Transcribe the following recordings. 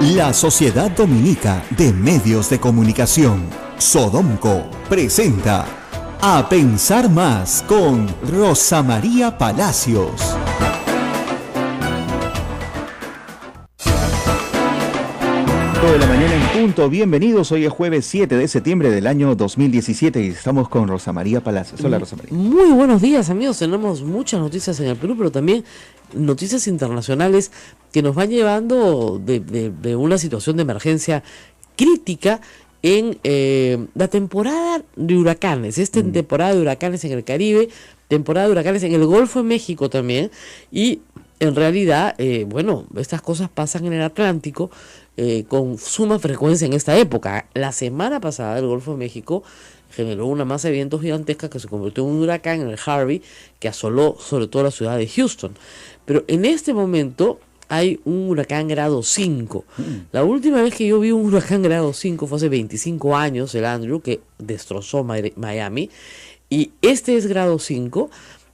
La Sociedad Dominica de Medios de Comunicación, Sodomco, presenta A Pensar Más con Rosa María Palacios. De la mañana en punto, bienvenidos, hoy es jueves 7 de septiembre del año 2017 y estamos con Rosa María Palacios. Hola Rosa María. Muy buenos días amigos, tenemos muchas noticias en el Perú, pero también noticias internacionales que nos van llevando de una situación de emergencia crítica en la temporada de huracanes, temporada de huracanes en el Caribe, temporada de huracanes en el Golfo de México también, y en realidad, estas cosas pasan en el Atlántico con suma frecuencia en esta época. La semana pasada el Golfo de México generó una masa de vientos gigantesca que se convirtió en un huracán, en el Harvey, que asoló sobre todo la ciudad de Houston. Pero en este momento hay un huracán grado 5. La última vez que yo vi un huracán grado 5 fue hace 25 años, el Andrew, que destrozó Miami. Y este es grado 5.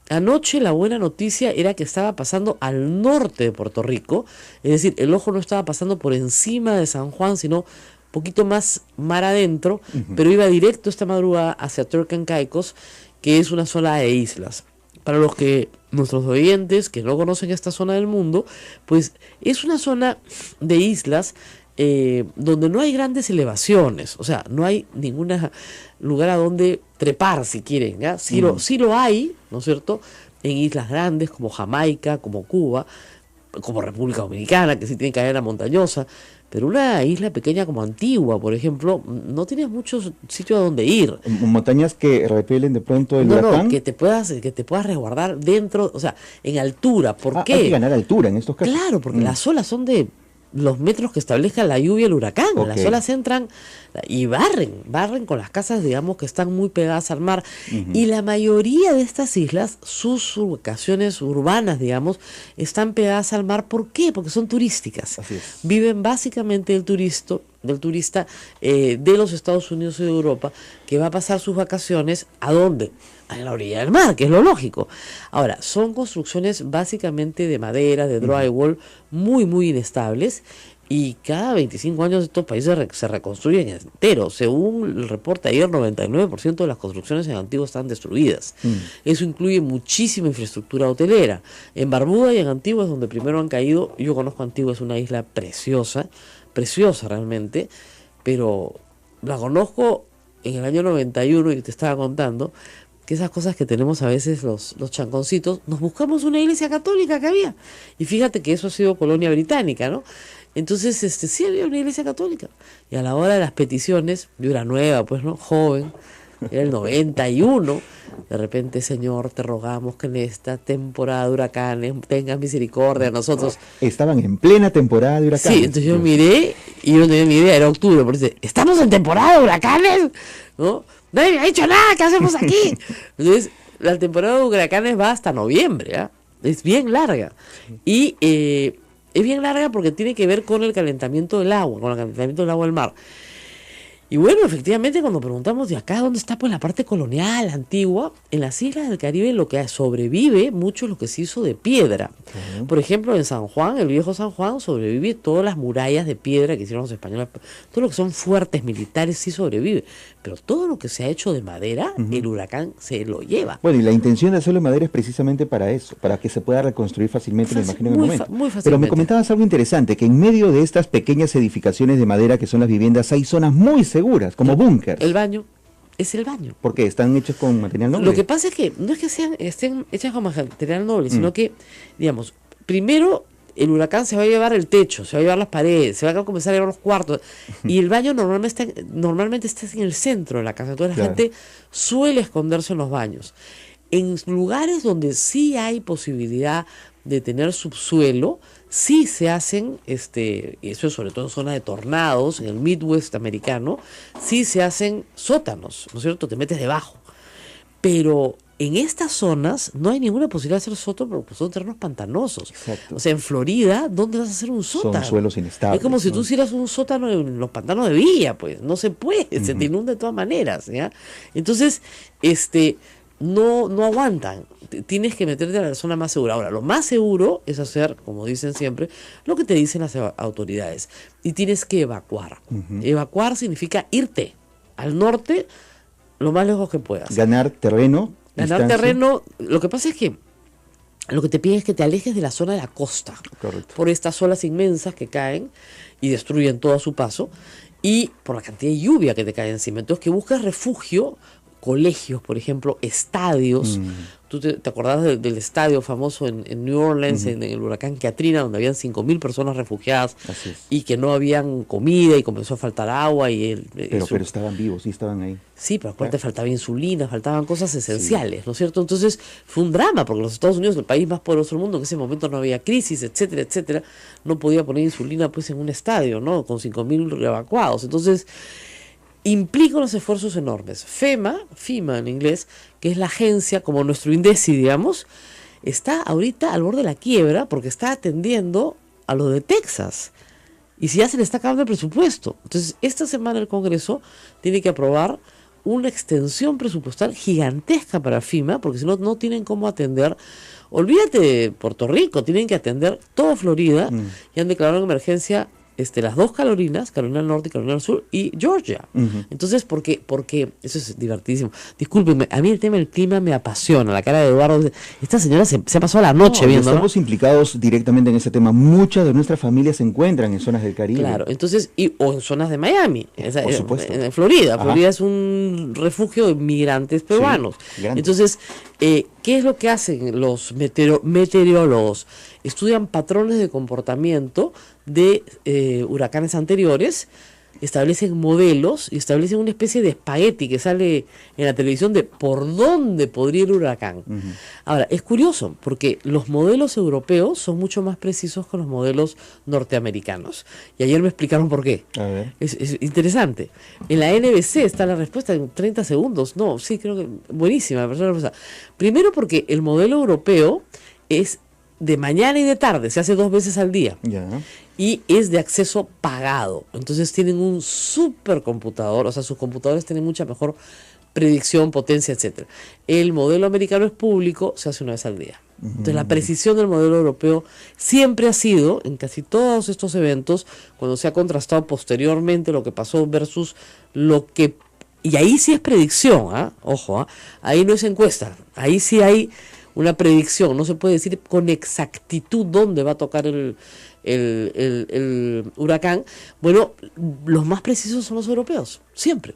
Anoche la buena noticia era que estaba pasando al norte de Puerto Rico, es decir, el ojo no estaba pasando por encima de San Juan, sino un poquito más mar adentro, pero iba directo esta madrugada hacia Turks and Caicos, que es una zona de islas. Para nuestros oyentes que no conocen esta zona del mundo, pues es una zona de islas donde no hay grandes elevaciones, o sea, no hay ningún lugar a donde trepar si quieren, ¿ya? Sí lo hay, ¿no es cierto?, en islas grandes como Jamaica, como Cuba, como República Dominicana, que sí tiene cadena montañosa, pero una isla pequeña como Antigua, por ejemplo, no tienes muchos sitios a donde ir. Montañas que repelen de pronto el huracán. No, que te puedas resguardar dentro, o sea, en altura. ¿Por qué? Hay que ganar altura en estos casos. Claro, porque las olas son de los metros que establezca la lluvia el huracán. Okay. Las olas entran y barren con las casas, digamos, que están muy pegadas al mar. Y la mayoría de estas islas, sus ubicaciones urbanas, digamos, están pegadas al mar. ¿Por qué? Porque son turísticas. Así es. Viven básicamente del turista de los Estados Unidos y de Europa, que va a pasar sus vacaciones ¿a dónde? A la orilla del mar, que es lo lógico. Ahora, son construcciones básicamente de madera, de drywall, muy, muy inestables, y cada 25 años estos países se reconstruyen enteros. Según el reporte ayer, 99% de las construcciones en Antigua están destruidas. Eso incluye muchísima infraestructura hotelera. En Barbuda y en Antigua es donde primero han caído. Yo conozco Antigua, es una isla preciosa realmente, pero la conozco en el año 91 y te estaba contando que esas cosas que tenemos a veces los chanconcitos, nos buscamos una iglesia católica que había, y fíjate que eso ha sido colonia británica, ¿no? Entonces, sí había una iglesia católica, y a la hora de las peticiones, yo era nueva, pues, ¿no? Joven, era el 91, de repente, Señor, te rogamos que en esta temporada de huracanes tengas misericordia de nosotros. Estaban en plena temporada de huracanes. Sí, entonces yo miré y yo no tenía ni idea, era octubre, por eso, ¿estamos en temporada de huracanes? ¿No? Nadie me ha dicho nada, ¿qué hacemos aquí? Entonces, la temporada de huracanes va hasta noviembre, ¿eh? Es bien larga. Y es bien larga porque tiene que ver con el calentamiento del agua, del mar. Y bueno, efectivamente, cuando preguntamos de acá, ¿dónde está pues la parte colonial, antigua? En las islas del Caribe lo que sobrevive mucho es lo que se hizo de piedra. Por ejemplo, en San Juan, el viejo San Juan, sobrevive todas las murallas de piedra que hicieron los españoles. Todo lo que son fuertes militares sí sobrevive. Pero todo lo que se ha hecho de madera, el huracán se lo lleva. Bueno, y la intención de hacerlo de madera es precisamente para eso, para que se pueda reconstruir fácilmente, me imagino, en el momento. Muy fácilmente. Pero me comentabas algo interesante, que en medio de estas pequeñas edificaciones de madera que son las viviendas, hay zonas muy seguras, como búnkers. El baño es el baño. ¿Por qué? ¿Están hechos con material noble? Lo que pasa es que no es que estén hechas con material noble, sino que, digamos, primero el huracán se va a llevar el techo, se va a llevar las paredes, se va a comenzar a llevar los cuartos, y el baño normalmente está en el centro de la casa, entonces la gente suele esconderse en los baños. En lugares donde sí hay posibilidad de tener subsuelo, sí se hacen, eso sobre todo en zona de tornados, en el Midwest americano, sí se hacen sótanos, ¿no es cierto? Te metes debajo. Pero en estas zonas no hay ninguna posibilidad de hacer sótano porque son terrenos pantanosos. Exacto. O sea, en Florida, ¿dónde vas a hacer un sótano? Son suelos inestables. Es como si tú hicieras un sótano en los pantanos de Villa, pues, no se puede, se te inunda de todas maneras, ¿ya? Entonces, no aguantan. Tienes que meterte a la zona más segura. Ahora, lo más seguro es hacer, como dicen siempre, lo que te dicen las autoridades. Y tienes que evacuar. Evacuar significa irte al norte lo más lejos que puedas. Ganar terreno. Ganar distancia. terreno. Lo que pasa es que lo que te piden es que te alejes de la zona de la costa. Correcto. Por estas olas inmensas que caen y destruyen todo a su paso. Y por la cantidad de lluvia que te cae encima. Entonces, que busques refugio, colegios, por ejemplo, estadios. ¿Tú te acordás del estadio famoso en New Orleans, en el huracán Katrina, donde habían 5.000 personas refugiadas Así es. y que no habían comida y comenzó a faltar agua? Pero estaban vivos, sí estaban ahí. Sí, pero aparte faltaba insulina, faltaban cosas esenciales, ¿no es cierto? Entonces fue un drama, porque los Estados Unidos, el país más poderoso del mundo, en ese momento no había crisis, etcétera, etcétera, no podía poner insulina pues en un estadio, ¿no? Con 5.000 evacuados. Entonces implica unos esfuerzos enormes. FEMA en inglés, que es la agencia, como nuestro INDECI, digamos, está ahorita al borde de la quiebra porque está atendiendo a lo de Texas. Y si ya se le está acabando el presupuesto. Entonces, esta semana el Congreso tiene que aprobar una extensión presupuestal gigantesca para FEMA, porque si no, no tienen cómo atender. Olvídate de Puerto Rico, tienen que atender toda Florida y han declarado en emergencia las dos Carolinas, Carolina del Norte y Carolina del Sur, y Georgia. Entonces, porque eso es divertidísimo. Discúlpenme, a mí el tema del clima me apasiona. La cara de Eduardo, esta señora se ha pasado la noche viendo. Estamos implicados directamente en ese tema. Muchas de nuestras familias se encuentran en zonas del Caribe. Claro, entonces, o en zonas de Miami, por supuesto. En Florida. Ajá. Florida es un refugio de migrantes peruanos. Grande. Entonces, ¿qué es lo que hacen los meteorólogos? Estudian patrones de comportamiento de huracanes anteriores, establecen modelos y establecen una especie de espagueti que sale en la televisión de por dónde podría ir el huracán. Ahora, es curioso porque los modelos europeos son mucho más precisos que los modelos norteamericanos. Y ayer me explicaron por qué. A ver. Es interesante. En la NBC está la respuesta en 30 segundos. No, sí, creo que buenísima. La respuesta. Primero porque el modelo europeo es de mañana y de tarde, se hace 2 veces al día. Ya. Y es de acceso pagado. Entonces tienen un supercomputador, o sea, sus computadores tienen mucha mejor predicción, potencia, etcétera. El modelo americano es público, se hace 1 vez al día. Entonces la precisión del modelo europeo siempre ha sido, en casi todos estos eventos, cuando se ha contrastado posteriormente lo que pasó versus lo que... Y ahí sí es predicción, ojo, ahí no es encuesta, ahí sí hay una predicción, no se puede decir con exactitud dónde va a tocar el huracán. Bueno, los más precisos son los europeos, siempre.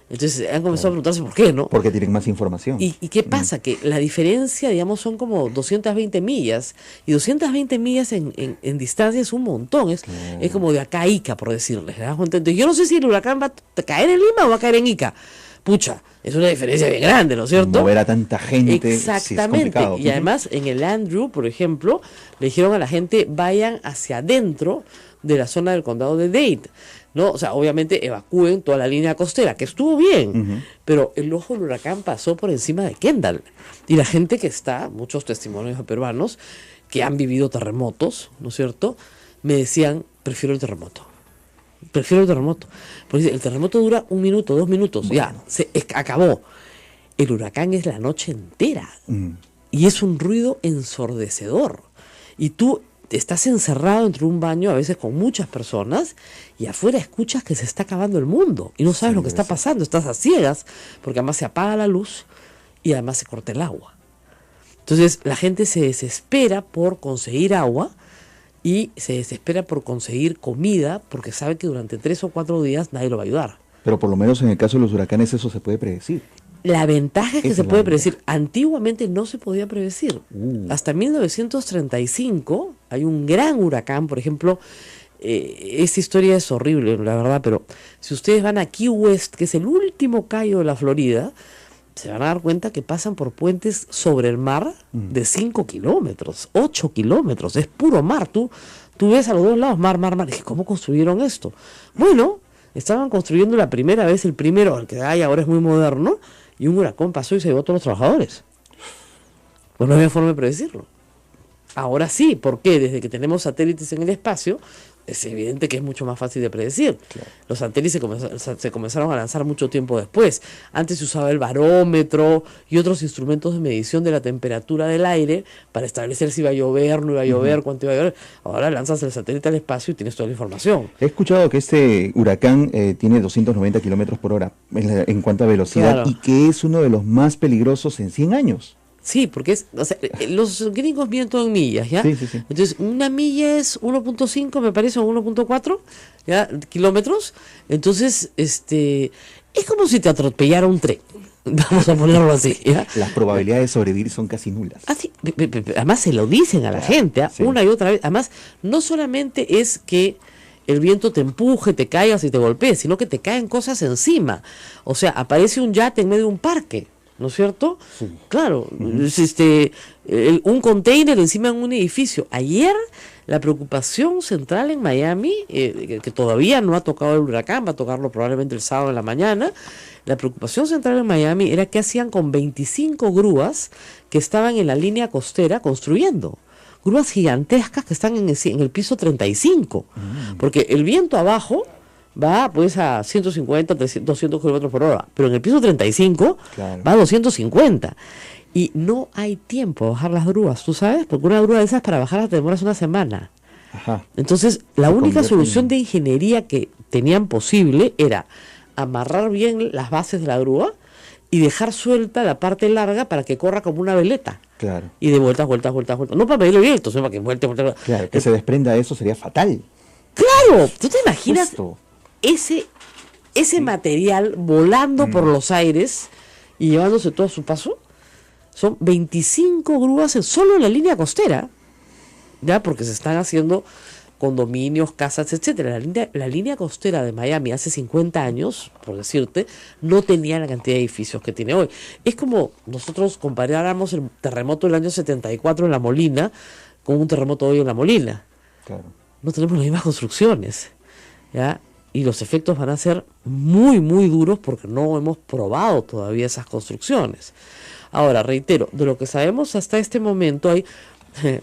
Entonces han comenzado a preguntarse por qué, ¿no? Porque tienen más información. ¿Y qué pasa? Que la diferencia, digamos, son como 220 millas. Y 220 millas en distancia es un montón. Es como de acá a Ica, por decirles. ¿Me das cuenta? Entonces, yo no sé si el huracán va a caer en Lima o va a caer en Ica. Pucha, es una diferencia bien grande, ¿no es cierto? Mover a tanta gente. Exactamente. Sí, es y además, en el Andrew, por ejemplo, le dijeron a la gente, vayan hacia adentro de la zona del condado de Dade, ¿no? O sea, obviamente evacúen toda la línea costera, que estuvo bien, pero el ojo del huracán pasó por encima de Kendall. Y la gente que está, muchos testimonios de peruanos que han vivido terremotos, ¿no es cierto?, me decían, prefiero el terremoto. Prefiero el terremoto. Porque el terremoto dura 1 minuto, 2 minutos, ya, acabó. El huracán es la noche entera. Y es un ruido ensordecedor. Y tú estás encerrado dentro de un baño, a veces con muchas personas, y afuera escuchas que se está acabando el mundo. Y no sabes lo que está pasando, estás a ciegas, porque además se apaga la luz y además se corta el agua. Entonces la gente se desespera por conseguir agua y se desespera por conseguir comida, porque sabe que durante 3 o 4 días nadie lo va a ayudar. Pero por lo menos en el caso de los huracanes eso se puede predecir. La ventaja es que Esa se es la puede ventaja. predecir. Antiguamente no se podía predecir. Hasta 1935 hay un gran huracán, por ejemplo. Esta historia es horrible, la verdad, pero si ustedes van a Key West, que es el último cayo de la Florida, se van a dar cuenta que pasan por puentes sobre el mar de 5 kilómetros, 8 kilómetros, es puro mar. Tú ves a los dos lados mar. Y dije, ¿cómo construyeron esto? Bueno, estaban construyendo la primera vez, el primero, el que hay ahora es muy moderno, y un huracán pasó y se llevó a todos los trabajadores. Pues no había forma de predecirlo. Ahora sí, ¿por qué? Desde que tenemos satélites en el espacio, es evidente que es mucho más fácil de predecir. Claro. Los satélites se comenzaron a lanzar mucho tiempo después. Antes se usaba el barómetro y otros instrumentos de medición de la temperatura del aire para establecer si iba a llover, no iba a llover, cuánto iba a llover. Ahora lanzas el satélite al espacio y tienes toda la información. He escuchado que este huracán tiene 290 kilómetros por hora en cuanto a velocidad, Claro. y que es uno de los más peligrosos en 100 años. Sí, porque o sea, los gringos miden todo en millas, ¿ya? Sí, sí, sí. Entonces, una milla es 1.5, me parece, o 1.4, ¿ya? Kilómetros. Entonces, es como si te atropellara un tren. Vamos a ponerlo así, ¿ya? Las probabilidades de sobrevivir son casi nulas. Así, además se lo dicen a la gente, ¿ah? Sí. Una y otra vez. Además, no solamente es que el viento te empuje, te caigas y te golpees, sino que te caen cosas encima. O sea, aparece un yate en medio de un parque, ¿no es cierto? Sí. Claro, es un container encima de un edificio. Ayer la preocupación central en Miami, que todavía no ha tocado el huracán, va a tocarlo probablemente el sábado en la mañana, la preocupación central en Miami era qué hacían con 25 grúas que estaban en la línea costera construyendo. Grúas gigantescas que están en el piso 35, porque el viento abajo va pues a 150, 300, 200 kilómetros por hora, pero en el piso 35 Claro. va a 250. Y no hay tiempo de bajar las grúas, ¿tú sabes? Porque una grúa de esas para bajarlas te demoras una semana. Ajá. Entonces, la Se única convierte solución en- de ingeniería que tenían posible era amarrar bien las bases de la grúa y dejar suelta la parte larga para que corra como una veleta. Claro. Y de vueltas, vueltas, vueltas, vueltas. No para pedirle viento, sino para que vuelte, vuelte. Claro, que se desprenda de eso sería fatal. ¡Claro! ¿Tú te imaginas Justo. ese material volando por los aires y llevándose todo a su paso? Son 25 grúas solo en la línea costera, ya, porque se están haciendo condominios, casas, etcétera. La línea costera de Miami hace 50 años, por decirte, no tenía la cantidad de edificios que tiene hoy. Es como nosotros comparáramos el terremoto del año 74 en La Molina con un terremoto hoy en La Molina. Claro. No tenemos las mismas construcciones, ¿ya? Y los efectos van a ser muy, muy duros porque no hemos probado todavía esas construcciones. Ahora, reitero, de lo que sabemos hasta este momento hay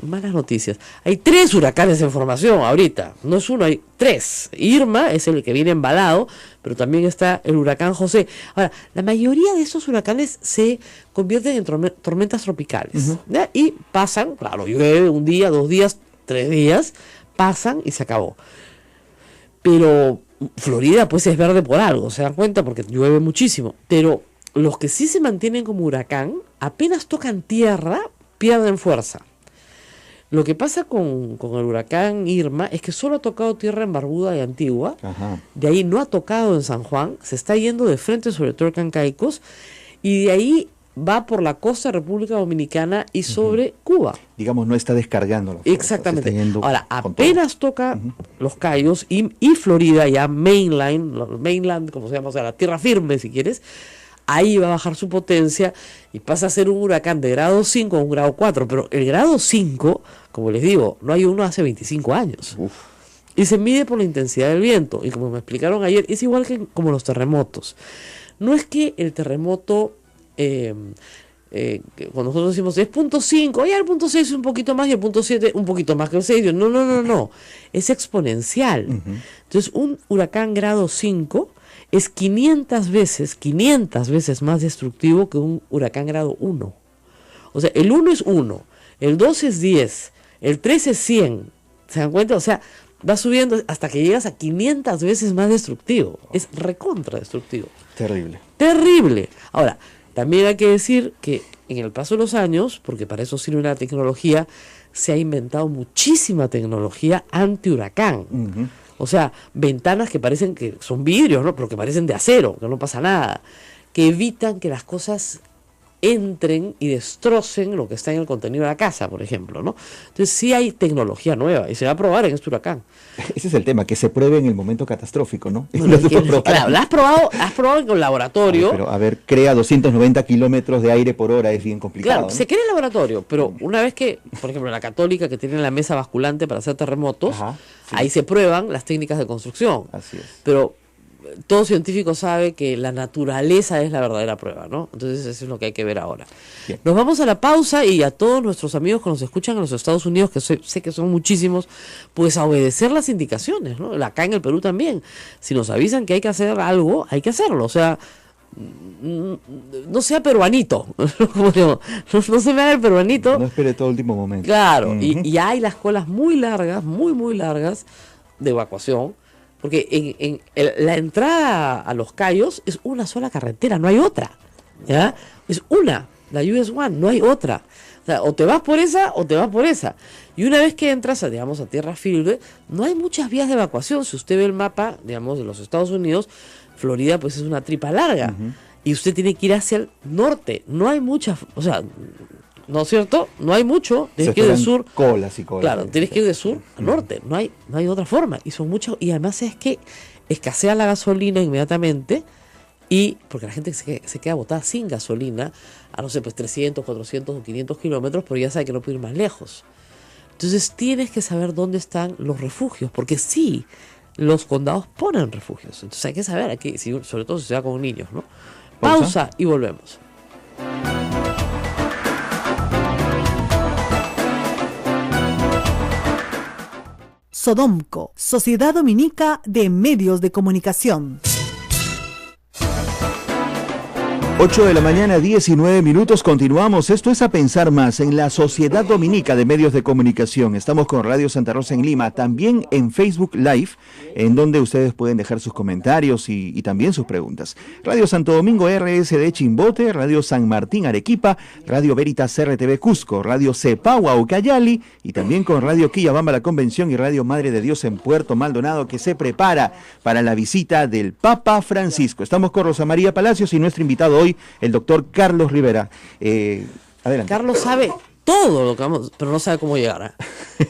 malas noticias. Hay 3 huracanes en formación ahorita, no es uno, hay 3. Irma es el que viene embalado, pero también está el huracán José. Ahora, la mayoría de esos huracanes se convierten en tormentas tropicales, ¿ya? Y pasan, claro, llueve un día, 2 días, 3 días, pasan y se acabó. Pero Florida pues es verde por algo, se dan cuenta, porque llueve muchísimo. Pero los que sí se mantienen como huracán, apenas tocan tierra, pierden fuerza. Lo que pasa con el huracán Irma es que solo ha tocado tierra en Barbuda y Antigua, Ajá. de ahí no ha tocado en San Juan, se está yendo de frente sobre Turks Caicos, y de ahí va por la costa de República Dominicana y sobre Cuba. Digamos, no está descargando la fuerza, Exactamente. se está yendo Ahora, con apenas toca los Cayos y Florida, ya mainland, como se llama, o sea, la tierra firme, si quieres, ahí va a bajar su potencia y pasa a ser un huracán de grado 5 a un grado 4. Pero el grado 5, como les digo, no hay uno hace 25 años. todo. Uf. Y se mide por la intensidad del viento. Y como me explicaron ayer, es igual que como los terremotos. No es que el terremoto, que cuando nosotros decimos es punto 5, ya el punto 6 es un poquito más y el punto 7 un poquito más que el 6. No. Es exponencial. Entonces, un huracán grado 5 es 500 veces más destructivo que un huracán grado 1. O sea, el 1 es 1, el 2 es 10, el 3 es 100. ¿Se dan cuenta? O sea, va subiendo hasta que llegas a 500 veces más destructivo. Es recontra destructivo. Terrible. Terrible. Ahora, también hay que decir que en el paso de los años, porque para eso sirve la tecnología, se ha inventado muchísima tecnología anti-huracán. Ujú. O sea, ventanas que parecen que son vidrios, ¿no? Pero que parecen de acero, que no pasa nada. Que evitan que las cosas entren y destrocen lo que está en el contenido de la casa, por ejemplo, ¿no? Entonces sí hay tecnología nueva y se va a probar en este huracán. Ese es el tema, que se pruebe en el momento catastrófico, ¿no? Bueno, No es se que, puede probar. claro, has probado en el laboratorio. Pero, a ver, crea 290 kilómetros de aire por hora, es bien complicado. Claro, ¿no? se crea en el laboratorio, pero una vez que, por ejemplo, la Católica, que tiene la mesa basculante para hacer terremotos, Ajá, sí. ahí se prueban las técnicas de construcción. Así es. Pero todo científico sabe que la naturaleza es la verdadera prueba, ¿no? Entonces eso es lo que hay que ver ahora. Bien. Nos vamos a la pausa y a todos nuestros amigos que nos escuchan en los Estados Unidos, que sé que son muchísimos, pues a obedecer las indicaciones, ¿no? Acá en el Perú también. Si nos avisan que hay que hacer algo, hay que hacerlo. O sea, no sea peruanito, como digo, no se me haga el peruanito. No espere todo el último momento. Claro, Ujú. y hay las colas muy largas, muy largas de evacuación, porque la entrada a Los Cayos es una sola carretera, no hay otra, ¿ya? Es una, la US One, no hay otra. O sea, o te vas por esa o te vas por esa. Y una vez que entras, digamos, a tierra firme, no hay muchas vías de evacuación. Si usted ve el mapa, digamos, de los Estados Unidos, Florida pues es una tripa larga. Y usted tiene que ir hacia el norte. No hay muchas, o sea, ¿no es cierto? No hay mucho. Tienes que ir del sur. Colas y colas. Claro, tienes que ir de sur a norte. No hay otra forma. Y son muchos. Y además es que escasea la gasolina inmediatamente. Y porque la gente se queda botada sin gasolina a no sé, pues 300, 400 o 500 kilómetros, pero ya sabe que no puede ir más lejos. Entonces tienes que saber dónde están los refugios, porque sí, los condados ponen refugios. Entonces hay que saber, aquí, sobre todo si se va con niños, ¿no? Pausa y volvemos. Sodomco, Sociedad Dominica de Medios de Comunicación. 8 de la mañana, 19 minutos, continuamos. Esto es A Pensar Más en la Sociedad Dominica de Medios de Comunicación. Estamos con Radio Santa Rosa en Lima, también en Facebook Live, en donde ustedes pueden dejar sus comentarios y también sus preguntas. Radio Santo Domingo RSD Chimbote, Radio San Martín Arequipa, Radio Veritas RTV Cusco, Radio Cepagua Ucayali y también con Radio Quillabamba La Convención y Radio Madre de Dios en Puerto Maldonado, que se prepara para la visita del Papa Francisco. Estamos con Rosa María Palacios y nuestro invitado hoy, el doctor Carlos Rivera. Adelante. Carlos sabe todo lo que vamos, pero no sabe cómo llegar.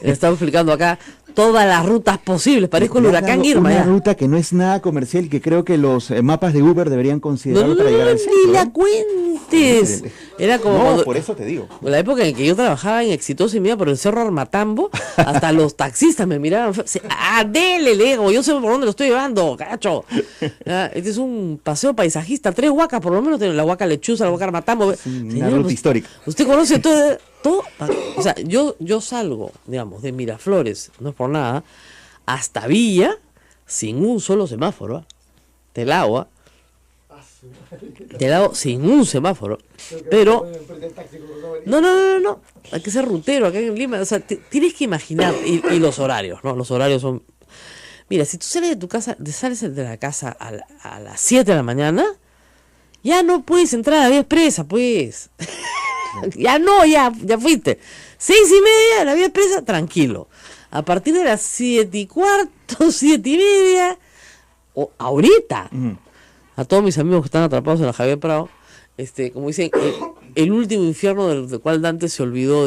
Le estamos explicando acá todas las rutas posibles. Parezco el huracán Irma. Una ya. ruta que no es nada comercial y que creo que los mapas de Uber deberían considerarlo para llegar al centro. Ni la cuentes. Era como No, cuando, por eso te digo. en la época en que yo trabajaba en Exitosa y me iba por el Cerro Armatambo, hasta los taxistas me miraban. Dele, le digo, yo sé por dónde lo estoy llevando, cacho. Este es un paseo paisajista, 3 huacas, por lo menos tiene la huaca Lechuza, la huaca Armatambo. Una ruta histórica. Usted conoce todo. O sea, yo salgo, digamos, de Miraflores, no es por nada, hasta Villa, sin un solo semáforo, del agua, sin un semáforo, pero no, hay que ser rutero acá en Lima, o sea, tienes que imaginar, y los horarios, ¿no? Los horarios son, mira, si tú sales de tu casa, sales de la casa a las 7 de la mañana, ya no puedes entrar a la vía expresa, pues. Ya fuiste. 6:30, la vía expresa, tranquilo. A partir de las 7:15, 7:30, o ahorita, a todos mis amigos que están atrapados en la Javier Prado, como dicen, el último infierno del cual Dante se olvidó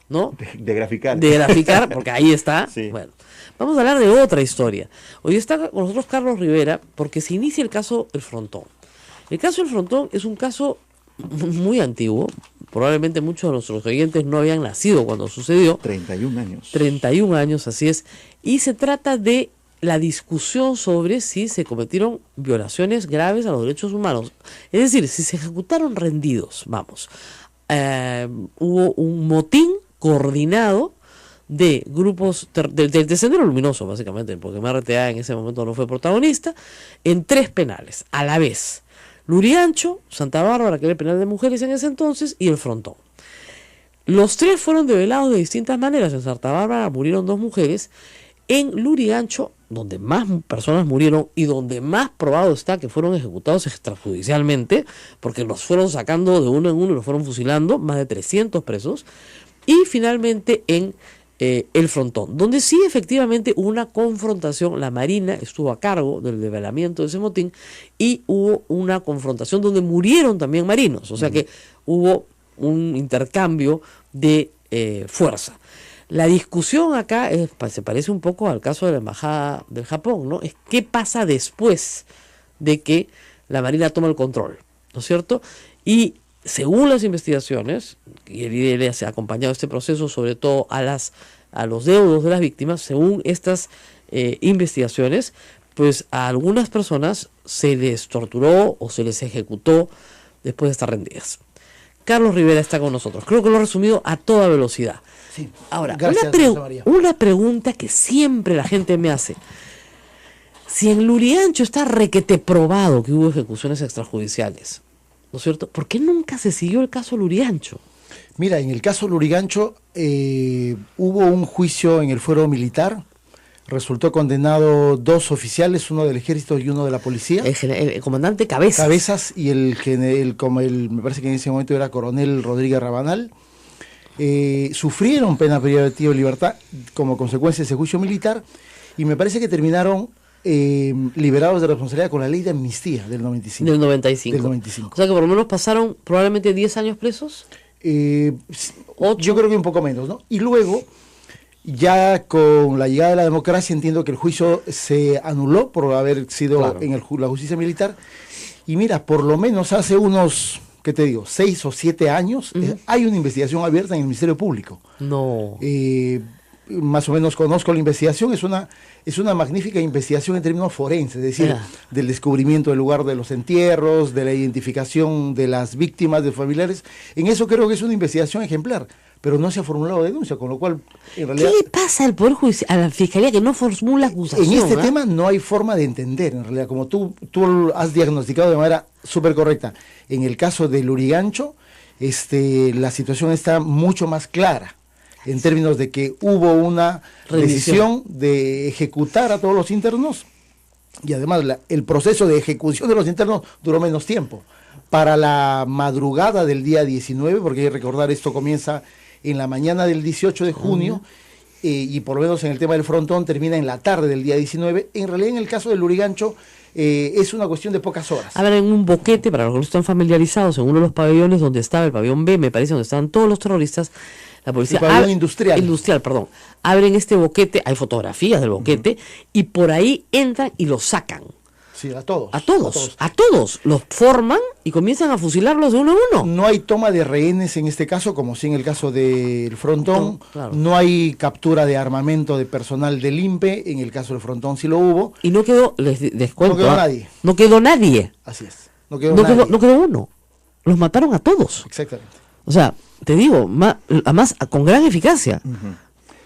¿no? De graficar. De graficar, porque ahí está. Sí. Bueno, vamos a hablar de otra historia. Hoy está con nosotros Carlos Rivera, porque se inicia el caso El Frontón. El caso El Frontón es un caso muy antiguo, probablemente muchos de nuestros oyentes no habían nacido cuando sucedió. 31 años. 31 años, así es. Y se trata de la discusión sobre si se cometieron violaciones graves a los derechos humanos. Es decir, si se ejecutaron rendidos, vamos. Hubo un motín coordinado de grupos del Sendero Luminoso, básicamente, porque MRTA en ese momento no fue protagonista, en 3 penales, a la vez. Lurigancho, Santa Bárbara, que era el penal de mujeres en ese entonces, y El Frontón. Los 3 fueron develados de distintas maneras. En Santa Bárbara murieron 2 mujeres. En Lurigancho, donde más personas murieron y donde más probado está que fueron ejecutados extrajudicialmente, porque los fueron sacando de uno en uno y los fueron fusilando, más de 300 presos. Y finalmente en El Frontón, donde sí efectivamente hubo una confrontación. La Marina estuvo a cargo del develamiento de ese motín y hubo una confrontación donde murieron también marinos, o sea que hubo un intercambio de fuerza. La discusión acá se parece un poco al caso de la Embajada del Japón, ¿no? Es qué pasa después de que la Marina toma el control, ¿no es cierto? Y según las investigaciones, y el IDL se ha acompañado este proceso, sobre todo a los deudos de las víctimas, según estas investigaciones, pues a algunas personas se les torturó o se les ejecutó después de estar rendidas. Carlos Rivera está con nosotros. Creo que lo he resumido a toda velocidad. Sí. Ahora, Gracias, María. una pregunta que siempre la gente me hace. Si en Lurigancho está requete probado que hubo ejecuciones extrajudiciales, ¿no es cierto? ¿Por qué nunca se siguió el caso Lurigancho? Mira, en el caso Lurigancho hubo un juicio en el fuero militar. Resultó condenado 2 oficiales, uno del ejército y uno de la policía. El comandante Cabezas. Cabezas y me parece que en ese momento era coronel Rodríguez Rabanal. Sufrieron pena privativa de libertad como consecuencia de ese juicio militar y me parece que terminaron liberados de responsabilidad con la ley de amnistía del 95. Del 95. O sea que por lo menos pasaron probablemente 10 años presos. Yo creo que un poco menos, ¿no? Y luego, ya con la llegada de la democracia, entiendo que el juicio se anuló por haber sido en la justicia militar. Y mira, por lo menos hace unos, ¿qué te digo? 6 o 7 años, hay una investigación abierta en el Ministerio Público. No. Más o menos conozco la investigación, es una magnífica investigación en términos forenses, es decir, del descubrimiento del lugar de los entierros, de la identificación de las víctimas, de familiares. En eso creo que es una investigación ejemplar, pero no se ha formulado denuncia, con lo cual, en realidad... ¿Qué le pasa al Poder Judicial, a la Fiscalía que no formula acusación? En este tema no hay forma de entender, en realidad, como tú has diagnosticado de manera súper correcta. En el caso de Lurigancho, la situación está mucho más clara, en términos de que hubo una decisión de ejecutar a todos los internos y además el proceso de ejecución de los internos duró menos tiempo. Para la madrugada del día 19, porque hay que recordar esto comienza en la mañana del 18 de junio y por lo menos en el tema del frontón termina en la tarde del día 19, en realidad en el caso del Lurigancho es una cuestión de pocas horas. A ver, en un boquete, para los que no están familiarizados, en uno de los pabellones donde estaba el pabellón B, me parece, donde estaban todos los terroristas, la policía... El pabellón industrial. Abren este boquete, hay fotografías del boquete, y por ahí entran y los sacan. Sí, a todos. A todos. Los forman y comienzan a fusilarlos de uno a uno. No hay toma de rehenes en este caso, como sí en el caso del frontón. Claro. No hay captura de armamento de personal del INPE, en el caso del frontón sí lo hubo. Y no quedó, les cuento, no quedó nadie. No quedó nadie. Así es. No quedó nadie. No quedó uno. Los mataron a todos. Exactamente. O sea, te digo, además con gran eficacia.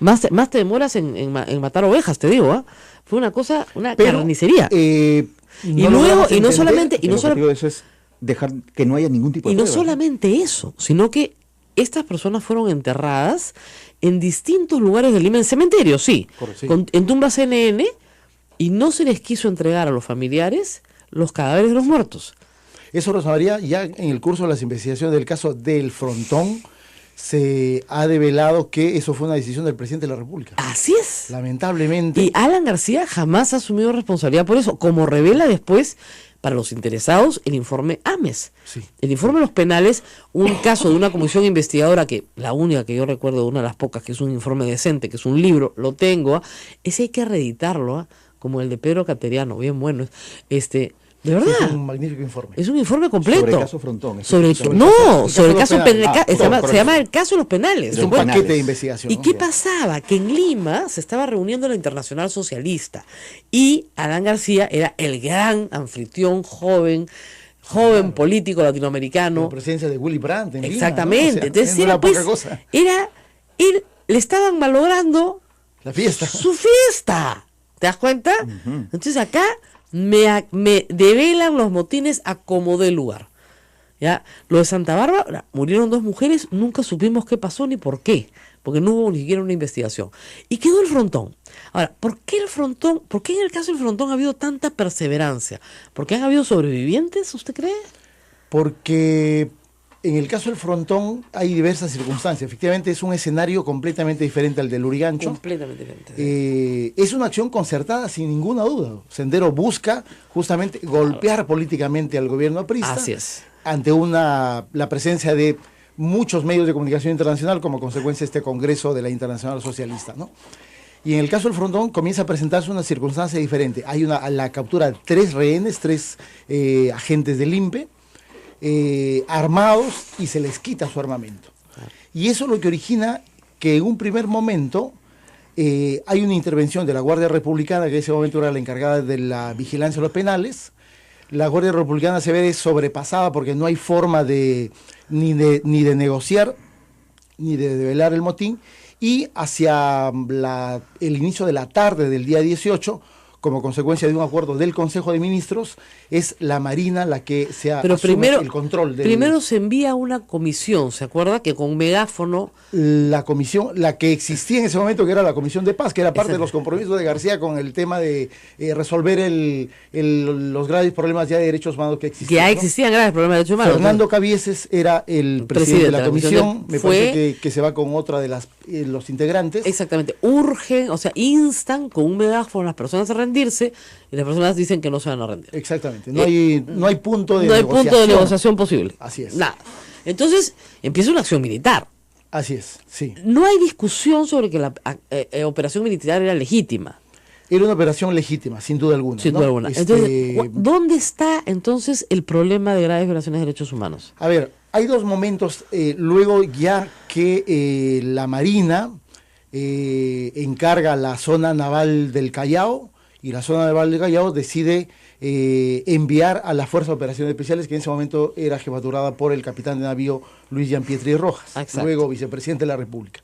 Más te demoras en matar ovejas, te digo, ¿eh? Fue una cosa, carnicería. No solamente eso es dejar que no haya ningún tipo de y no prueba. solamente eso, sino que estas personas fueron enterradas en distintos lugares del Lima, en cementerios, sí, en tumbas CNN, y no se les quiso entregar a los familiares los cadáveres de los muertos. Eso, Rosa María, ya en el curso de las investigaciones del caso del frontón, se ha develado que eso fue una decisión del presidente de la República. Así es. Lamentablemente. Y Alan García jamás ha asumido responsabilidad por eso, como revela después, para los interesados, el informe Ames. Sí. El informe de los penales, un caso de una comisión investigadora que, la única que yo recuerdo, una de las pocas, que es un informe decente, que es un libro, lo tengo, ese hay que reeditarlo, como el de Pedro Cateriano, bien bueno. De verdad. Es un magnífico informe. Es un informe completo. Sobre el caso Frontón. Sobre el caso penal. Se llama el caso de los penales. Es un paquete de investigación. ¿Y qué pasaba? Que en Lima se estaba reuniendo la Internacional Socialista y Adán García era el gran anfitrión joven político latinoamericano. La presencia de Willy Brandt en Exactamente. Lima, ¿no? Entonces no era poca cosa. Le estaban malogrando la fiesta. Su fiesta. ¿Te das cuenta? Entonces acá me develan los motines a como dé lugar. ¿Ya? Lo de Santa Bárbara, murieron 2 mujeres, nunca supimos qué pasó ni por qué, porque no hubo ni siquiera una investigación. Y quedó el frontón. Ahora, ¿por qué en el caso del frontón ha habido tanta perseverancia? ¿Por qué han habido sobrevivientes, usted cree? Porque en el caso del frontón hay diversas circunstancias. Efectivamente es un escenario completamente diferente al del Lurigancho. Completamente diferente. Es una acción concertada sin ninguna duda. Sendero busca justamente golpear políticamente al gobierno aprista. Así es. Ante la presencia de muchos medios de comunicación internacional como consecuencia de este Congreso de la Internacional Socialista, ¿no? Y en el caso del frontón comienza a presentarse una circunstancia diferente. Hay la captura de 3 rehenes, 3 agentes del INPE, armados, y se les quita su armamento. Y eso es lo que origina que en un primer momento hay una intervención de la Guardia Republicana, que en ese momento era la encargada de la vigilancia de los penales. La Guardia Republicana se ve sobrepasada porque no hay forma ni de negociar, ni de develar el motín, y hacia el inicio de la tarde del día 18, como consecuencia de un acuerdo del Consejo de Ministros, es la Marina la que asume el control. Primero se envía una comisión, ¿se acuerda? Que con megáfono... La comisión, la que existía en ese momento, que era la Comisión de Paz, que era parte de los compromisos de García con el tema de resolver los graves problemas ya de derechos humanos que existían. Que ya existían graves problemas de derechos humanos. Fernando Cabieses era el presidente de la comisión, me parece que se va con otra de los integrantes. Exactamente, urgen, o sea, instan con un megáfono a las personas a rendirse, y las personas dicen que no se van a rendir. Exactamente, no hay punto de negociación. No hay punto de negociación posible. Así es. Nada. Entonces, empieza una acción militar. Así es, sí. No hay discusión sobre que la operación militar era legítima. Era una operación legítima, sin duda alguna. Sin duda alguna. Entonces, ¿dónde está entonces el problema de graves violaciones de derechos humanos? A ver, hay dos momentos, luego ya que la Marina encarga la zona naval del Callao, y la zona naval del Callao decide enviar a la Fuerza de Operaciones Especiales, que en ese momento era jefaturada por el capitán de navío Luis Gianpietri Rojas, luego vicepresidente de la República.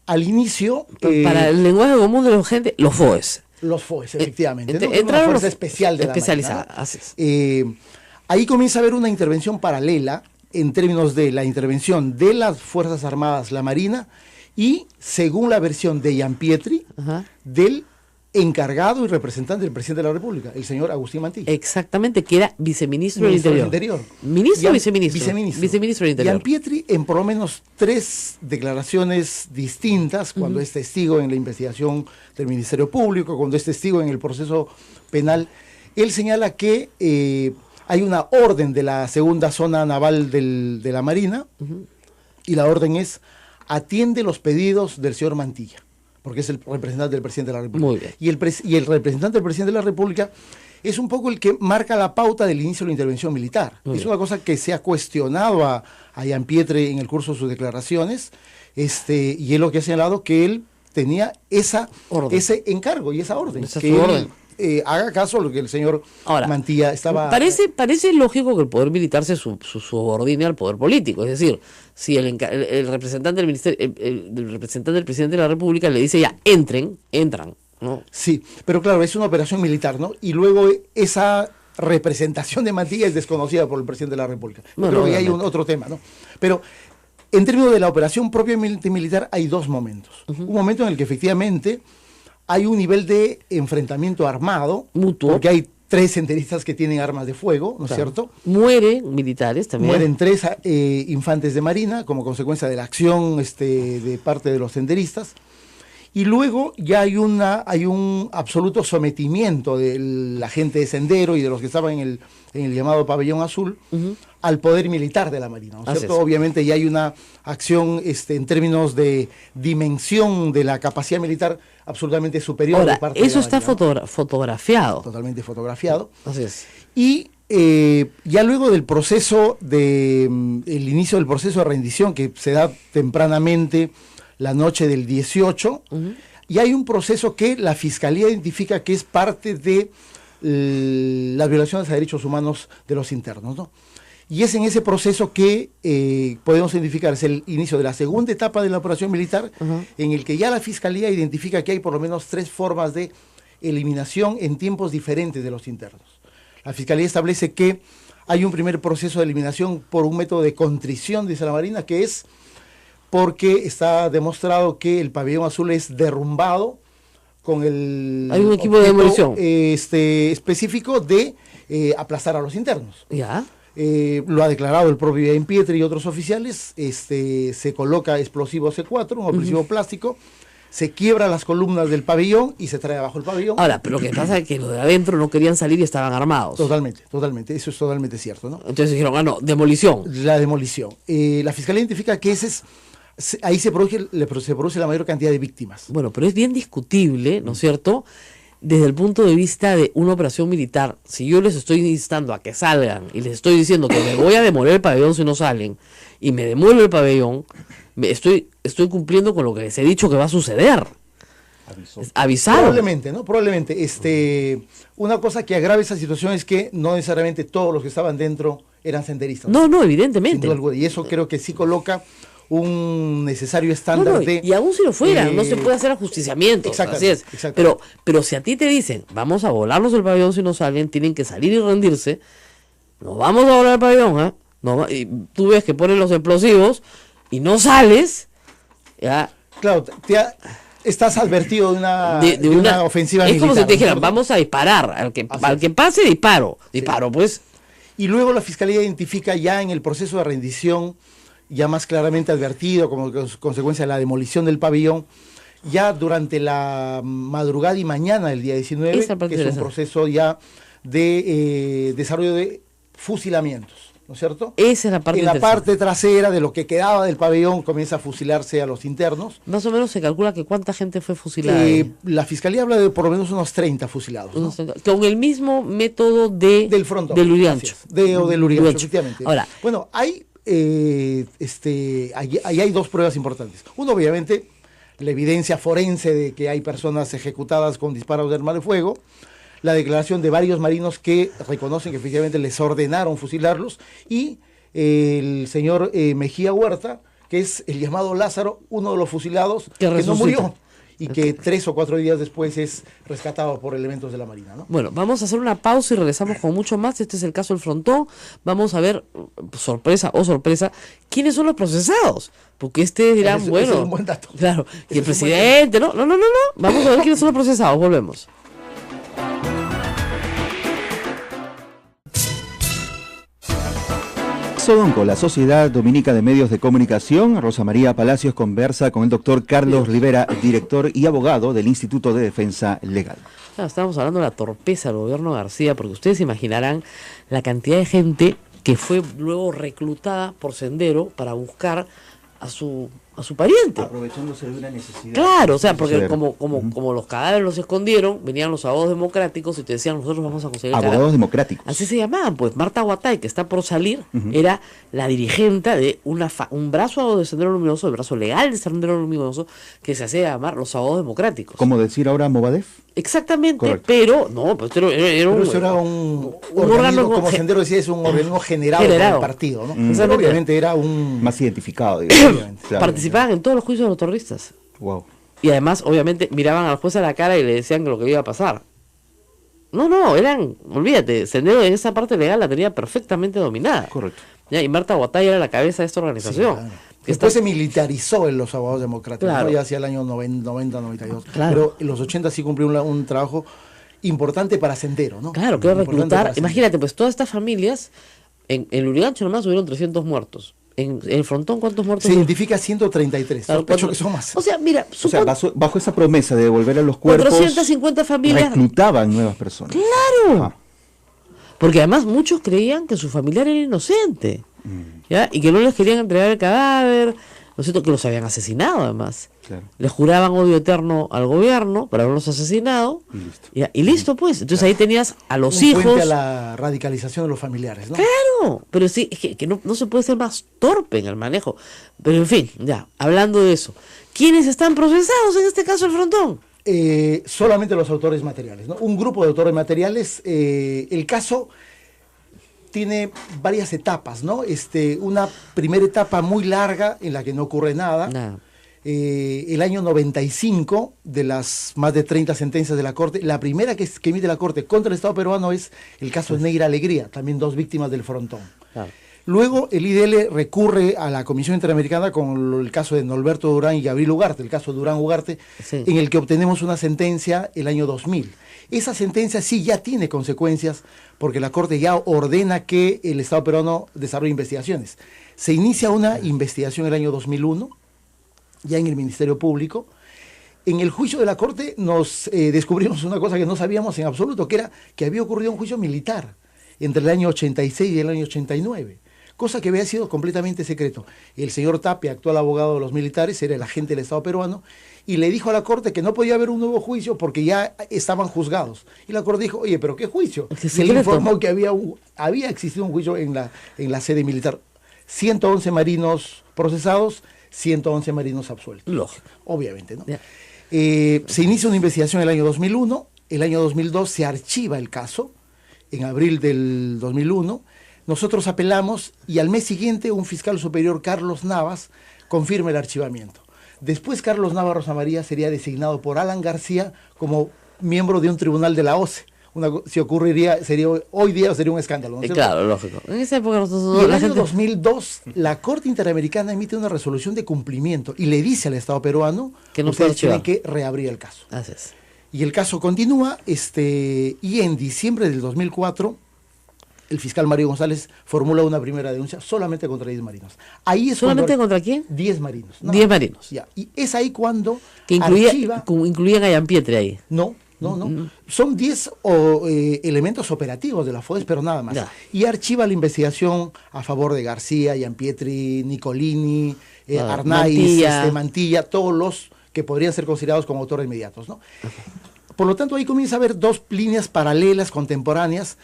Al inicio... para el lenguaje común de la gente, los FOES. Los FOES, efectivamente. Entraron una fuerza especial de la especializada, Marina, ¿no? así es. Ahí comienza a haber una intervención paralela en términos de la intervención de las Fuerzas Armadas, la Marina, y según la versión de Gianpietri, del encargado y representante del presidente de la República, el señor Agustín Mantilla. Exactamente, que era viceministro del Interior. ¿Ministro o viceministro? Viceministro del Interior. Gianpietri, en por lo menos 3 declaraciones distintas, cuando es testigo en la investigación del Ministerio Público, cuando es testigo en el proceso penal, él señala que hay una orden de la segunda zona naval de la Marina, y la orden es: atiende los pedidos del señor Mantilla, porque es el representante del presidente de la República. Muy bien. Y el representante del presidente de la República es un poco el que marca la pauta del inicio de la intervención militar. Muy es bien. una cosa que se ha cuestionado a Gianpietri en el curso de sus declaraciones, y él lo que ha señalado que él tenía ese encargo y esa orden. Esa que su él, orden. Haga caso a lo que el señor Ahora, Mantilla estaba... Parece lógico que el poder militar se subordine al poder político. Es decir, si el representante del ministerio, el representante del presidente de la República le dice ya, entran, ¿no? Sí, pero claro, es una operación militar, ¿no? Y luego esa representación de Mantilla es desconocida por el presidente de la República. Creo que hay otro tema, ¿no? Pero en términos de la operación propiamente militar hay dos momentos. Un momento en el que efectivamente hay un nivel de enfrentamiento armado, mutuo, porque hay 3 senderistas que tienen armas de fuego, ¿no es cierto? Mueren militares también. Mueren 3 infantes de marina como consecuencia de la acción de parte de los senderistas. Y luego ya hay un absoluto sometimiento de la gente de Sendero y de los que estaban en el llamado pabellón azul al poder militar de la Marina, ¿no es cierto? Obviamente ya hay una acción en términos de dimensión de la capacidad militar absolutamente superior. Ahora, de parte eso de la está Marina, fotografiado. Totalmente fotografiado. Así es. Y ya luego del proceso el inicio del proceso de rendición, que se da tempranamente la noche del 18, y hay un proceso que la Fiscalía identifica que es parte de las violaciones a derechos humanos de los internos, ¿no? Y es en ese proceso que podemos identificar, es el inicio de la segunda etapa de la operación militar, en el que ya la Fiscalía identifica que hay por lo menos 3 formas de eliminación en tiempos diferentes de los internos. La Fiscalía establece que hay un primer proceso de eliminación por un método de contrición, dice la Marina, que es porque está demostrado que el pabellón azul es derrumbado con el... Hay un equipo de demolición. Específico de aplastar a los internos. Ya. Lo ha declarado el propio Gianpietri y otros oficiales. Se coloca explosivo C4, un explosivo plástico, se quiebra las columnas del pabellón y se trae abajo el pabellón. Ahora, pero lo que pasa es que los de adentro no querían salir y estaban armados. Totalmente, eso es totalmente cierto, ¿no? Entonces dijeron, no, demolición. La demolición. La Fiscalía identifica que ahí se produce la mayor cantidad de víctimas. Bueno, pero es bien discutible, ¿no es cierto?, desde el punto de vista de una operación militar. Si yo les estoy instando a que salgan y les estoy diciendo que me voy a demoler el pabellón si no salen, y me demuelvo el pabellón, estoy cumpliendo con lo que les he dicho que va a suceder. Avisaron. Probablemente, ¿no? Probablemente. Una cosa que agrava esa situación es que no necesariamente todos los que estaban dentro eran senderistas. No, Sin evidentemente. duda alguna. Y eso creo que sí coloca un necesario estándar de... Y aún si lo fuera, no se puede hacer ajusticiamientos, así es. Pero si a ti te dicen, vamos a volarnos el pabellón si no salen, tienen que salir y rendirse, nos vamos a volar el pabellón, ¿eh? Y tú ves que ponen los explosivos y no sales, ya... Claro, estás advertido de una ofensiva militar. Es como si te dijeran, ¿no? vamos a disparar, al que pase, disparo, pues... Y luego la Fiscalía identifica ya en el proceso de rendición, ya más claramente advertido como consecuencia de la demolición del pabellón, ya durante la madrugada y mañana del día 19, que es un proceso ya de desarrollo de fusilamientos, ¿no es cierto? Esa es la parte. En la parte trasera de lo que quedaba del pabellón comienza a fusilarse a los internos. Más o menos se calcula que cuánta gente fue fusilada. La Fiscalía habla de por lo menos unos 30 fusilados, ¿no? Con el mismo método del frontón. Del Urigancho. Del Urigancho, efectivamente. Ahora, bueno, ahí hay dos pruebas importantes. Uno, obviamente, la evidencia forense de que hay personas ejecutadas con disparos de arma de fuego, la declaración de varios marinos que reconocen que efectivamente les ordenaron fusilarlos, y el señor Mejía Huerta, que es el llamado Lázaro, uno de los fusilados que no murió, y que 3 o 4 días después es rescatado por elementos de la Marina, ¿no? Bueno, vamos a hacer una pausa y regresamos con mucho más. Este es el caso del Frontón. Vamos a ver, sorpresa, quiénes son los procesados. Porque dirán, ese bueno, es un buen dato. Claro, y el presidente, no. Vamos a ver quiénes son los procesados. Volvemos. Sodonco, la Sociedad Dominica de Medios de Comunicación. Rosa María Palacios conversa con el doctor Carlos Rivera, director y abogado del Instituto de Defensa Legal. Estábamos hablando de la torpeza del gobierno García, porque ustedes imaginarán la cantidad de gente que fue luego reclutada por Sendero para buscar a su pariente. Aprovechándose de una necesidad. Claro, o sea, porque como los cadáveres los escondieron, venían los abogados democráticos y te decían, nosotros vamos a conseguir abogados democráticos. Así se llamaban, pues Marta Guatay, que está por salir, era la dirigente de un brazo de Sendero Luminoso, el brazo legal de Sendero Luminoso, que se hacía llamar los abogados democráticos. ¿Cómo decir ahora Movadef? Exactamente, correcto. Pero no, pues era un órgano, como Sendero decía, es un organismo generado por el partido, ¿no? Pero obviamente era un... más identificado, digamos. Participaban en todos los juicios de los terroristas. Wow. Y además, obviamente, miraban al juez a la cara y le decían que lo que iba a pasar. No, olvídate, Sendero en esa parte legal la tenía perfectamente dominada. Correcto. ¿Ya? Y Marta Guatay era la cabeza de esta organización. Sí, claro. Después se militarizó en los abogados democráticos, claro, ¿no? Ya hacia el año 92. Claro. Pero en los 80 sí cumplió un trabajo importante para Sendero, ¿no? Claro, que reclutar. Imagínate, pues todas estas familias, en el Urigancho nomás hubieron 300 muertos. En el Frontón, ¿cuántos muertos? Se identifica 133. Claro, Sospecho que son más. O sea, mira, bajo esa promesa de devolver a los cuerpos, 450 familias reclutaban nuevas personas. ¡Claro! Ajá. Porque además muchos creían que su familiar era inocente, ¿ya? Y que no les querían entregar el cadáver, ¿no es cierto? Que los habían asesinado además. Claro. Les juraban odio eterno al gobierno por haberlos asesinado. Y listo. ¿Ya? Y listo, pues. Entonces ahí tenías a los Un hijos. puente a la radicalización de los familiares, ¿no? Claro, pero sí, es que no se puede ser más torpe en el manejo. Pero en fin, ya, hablando de eso. ¿Quiénes están procesados en este caso el Frontón? Solamente los autores materiales, ¿no? Un grupo de autores materiales. El caso tiene varias etapas, ¿no? Una primera etapa muy larga en la que no ocurre nada. El año 95, de las más de 30 sentencias de la Corte, la primera que emite la Corte contra el Estado peruano es el caso de Negra Alegría, también 2 víctimas del Frontón. Claro. Luego el IDL recurre a la Comisión Interamericana con el caso de Norberto Durán y Gabriel Ugarte, el caso de Durán Ugarte, sí, en el que obtenemos una sentencia el año 2000. Esa sentencia sí ya tiene consecuencias porque la Corte ya ordena que el Estado peruano desarrolle investigaciones. Se inicia una investigación el año 2001, ya en el Ministerio Público. En el juicio de la Corte nos descubrimos una cosa que no sabíamos en absoluto, que era que había ocurrido un juicio militar entre el año 86 y el año 89. Cosa que había sido completamente secreto. El señor Tapia, actual abogado de los militares, era el agente del Estado peruano, y le dijo a la Corte que no podía haber un nuevo juicio porque ya estaban juzgados. Y la Corte dijo, oye, ¿pero qué juicio? Y él informó que había existido un juicio en la sede militar. 111 marinos procesados, 111 marinos absueltos. Lógico. Obviamente, ¿no? Ya. Se inicia una investigación en el año 2001, el año 2002 se archiva el caso, en abril del 2001, nosotros apelamos y al mes siguiente un fiscal superior, Carlos Navas, confirma el archivamiento. Después Carlos Navas Rosa María sería designado por Alan García como miembro de un tribunal de la OCE. Si ocurriría, hoy día sería un escándalo, ¿no es cierto? Claro, lógico. En esa época Y el año 2002, la Corte Interamericana emite una resolución de cumplimiento y le dice al Estado peruano que no ustedes puede tienen que reabrir el caso. Así es. Y el caso continúa, y en diciembre del 2004, el fiscal Mario González formula una primera denuncia solamente contra 10 marinos. Ahí es ¿Solamente cuando, contra quién? 10 marinos. 10 marinos. Ya. Y es ahí cuando Que incluían a Iampietri ahí. No. Son 10 elementos operativos de la FODES, pero nada más. Ya. Y archiva la investigación a favor de García, Iampietri, Nicolini, Arnaiz, Mantilla, todos los que podrían ser considerados como autores inmediatos, ¿no? Por lo tanto, ahí comienza a haber dos líneas paralelas, contemporáneas.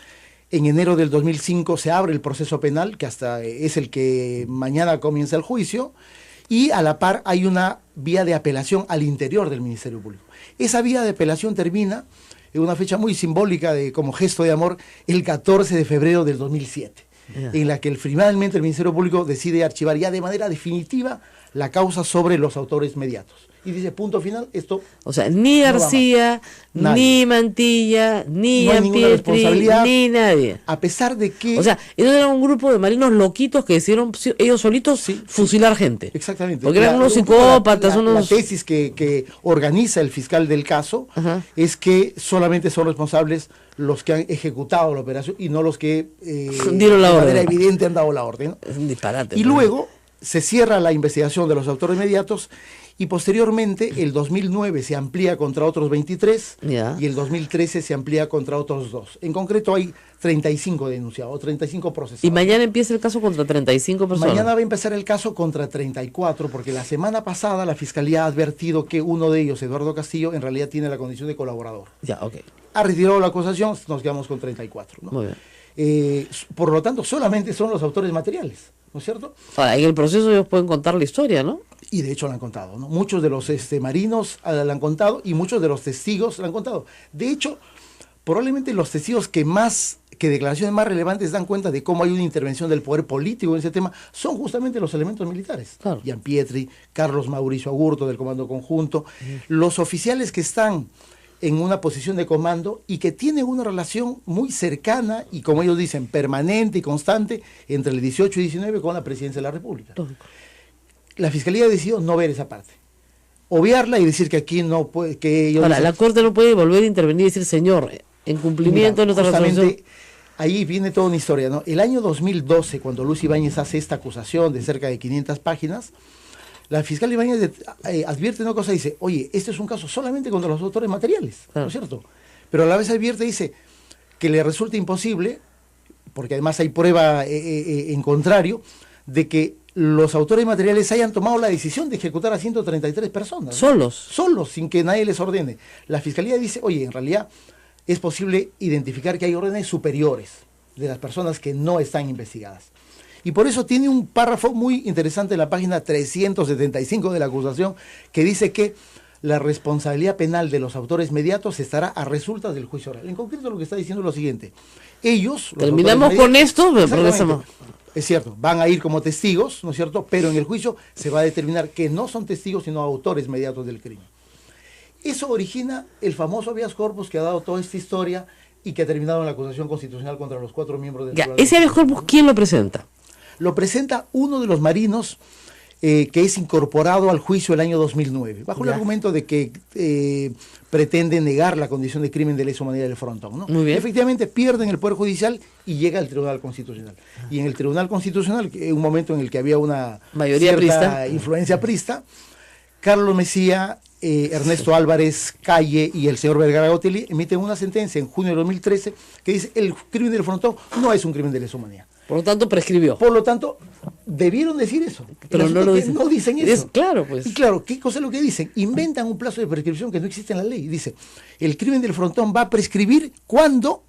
En enero del 2005 se abre el proceso penal, que hasta es el que mañana comienza el juicio, y a la par hay una vía de apelación al interior del Ministerio Público. Esa vía de apelación termina en una fecha muy simbólica como gesto de amor, el 14 de febrero del 2007, en la que finalmente el Ministerio Público decide archivar ya de manera definitiva la causa sobre los autores mediatos. Y dice, punto final, esto... O sea, ni García, ni Mantilla, ni Iampietri, ni nadie. A pesar de que... O sea, ellos eran un grupo de marinos loquitos que decidieron ellos solitos fusilar gente. Exactamente. Porque eran unos psicópatas, la tesis que organiza el fiscal del caso es que solamente son responsables los que han ejecutado la operación y no los que dieron la orden. De manera evidente han dado la orden, ¿no? Es un disparate. Y luego se cierra la investigación de los autores inmediatos y posteriormente el 2009 se amplía contra otros 23 y el 2013 se amplía contra otros 2. En concreto hay 35 denunciados, 35 procesados. Y mañana empieza el caso contra 35 personas. Mañana va a empezar el caso contra 34 porque la semana pasada la Fiscalía ha advertido que uno de ellos, Eduardo Castillo, en realidad tiene la condición de colaborador. Ya, ok. Ha retirado la acusación, nos quedamos con 34. ¿no? Muy bien. Por lo tanto, solamente son los autores materiales, ¿no es cierto? Ahora, en el proceso ellos pueden contar la historia, ¿no? Y de hecho la han contado, ¿no? Muchos de los marinos la han contado y muchos de los testigos la han contado. De hecho, probablemente los testigos que declaraciones más relevantes dan cuenta de cómo hay una intervención del poder político en ese tema son justamente los elementos militares. Claro. Iampietri, Carlos Mauricio Agurto del Comando Conjunto, los oficiales que están en una posición de comando y que tienen una relación muy cercana y, como ellos dicen, permanente y constante entre el 18 y 19 con la Presidencia de la República. Lógico. La Fiscalía decidió no ver esa parte, obviarla y decir que aquí no puede, que ellos... Ahora, la Corte no puede volver a intervenir y decir, señor, en cumplimiento de nuestra resolución... Ahí viene toda una historia, ¿no? El año 2012, cuando Luz Ibáñez hace esta acusación de cerca de 500 páginas, la fiscal Ibáñez advierte una cosa, dice, oye, este es un caso solamente contra los autores materiales, ¿no es cierto? Pero a la vez advierte, dice, que le resulta imposible, porque además hay prueba en contrario, de que los autores materiales hayan tomado la decisión de ejecutar a 133 personas. ¿Solos? Solos, sin que nadie les ordene. La fiscalía dice, oye, en realidad es posible identificar que hay órdenes superiores de las personas que no están investigadas. Y por eso tiene un párrafo muy interesante en la página 375 de la acusación que dice que la responsabilidad penal de los autores mediatos estará a resultas del juicio oral. En concreto lo que está diciendo es lo siguiente. Ellos... Terminamos con esto, pero es cierto, van a ir como testigos, ¿no es cierto? Pero en el juicio se va a determinar que no son testigos, sino autores mediatos del crimen. Eso origina el famoso habeas corpus que ha dado toda esta historia y que ha terminado en la acusación constitucional contra los 4 miembros del Tribunal. ¿Ese habeas corpus quién lo presenta? Lo presenta uno de los marinos que es incorporado al juicio el año 2009, bajo el argumento de que pretende negar la condición de crimen de lesa humanidad del frontón, ¿no? Muy bien. Efectivamente pierden el Poder Judicial y llega al Tribunal Constitucional. Y en el Tribunal Constitucional, en un momento en el que había una mayoría prista, influencia prista, Carlos Mesía, Ernesto Álvarez Calle y el señor Vergara Gotelli emiten una sentencia en junio de 2013 que dice el crimen del frontón no es un crimen de lesa humanidad. Por lo tanto, prescribió. Por lo tanto, debieron decir eso. Pero no lo dicen. No dicen eso. Claro, pues. Y claro, ¿qué cosa es lo que dicen? Inventan un plazo de prescripción que no existe en la ley. Dice, el crimen del frontón va a prescribir cuando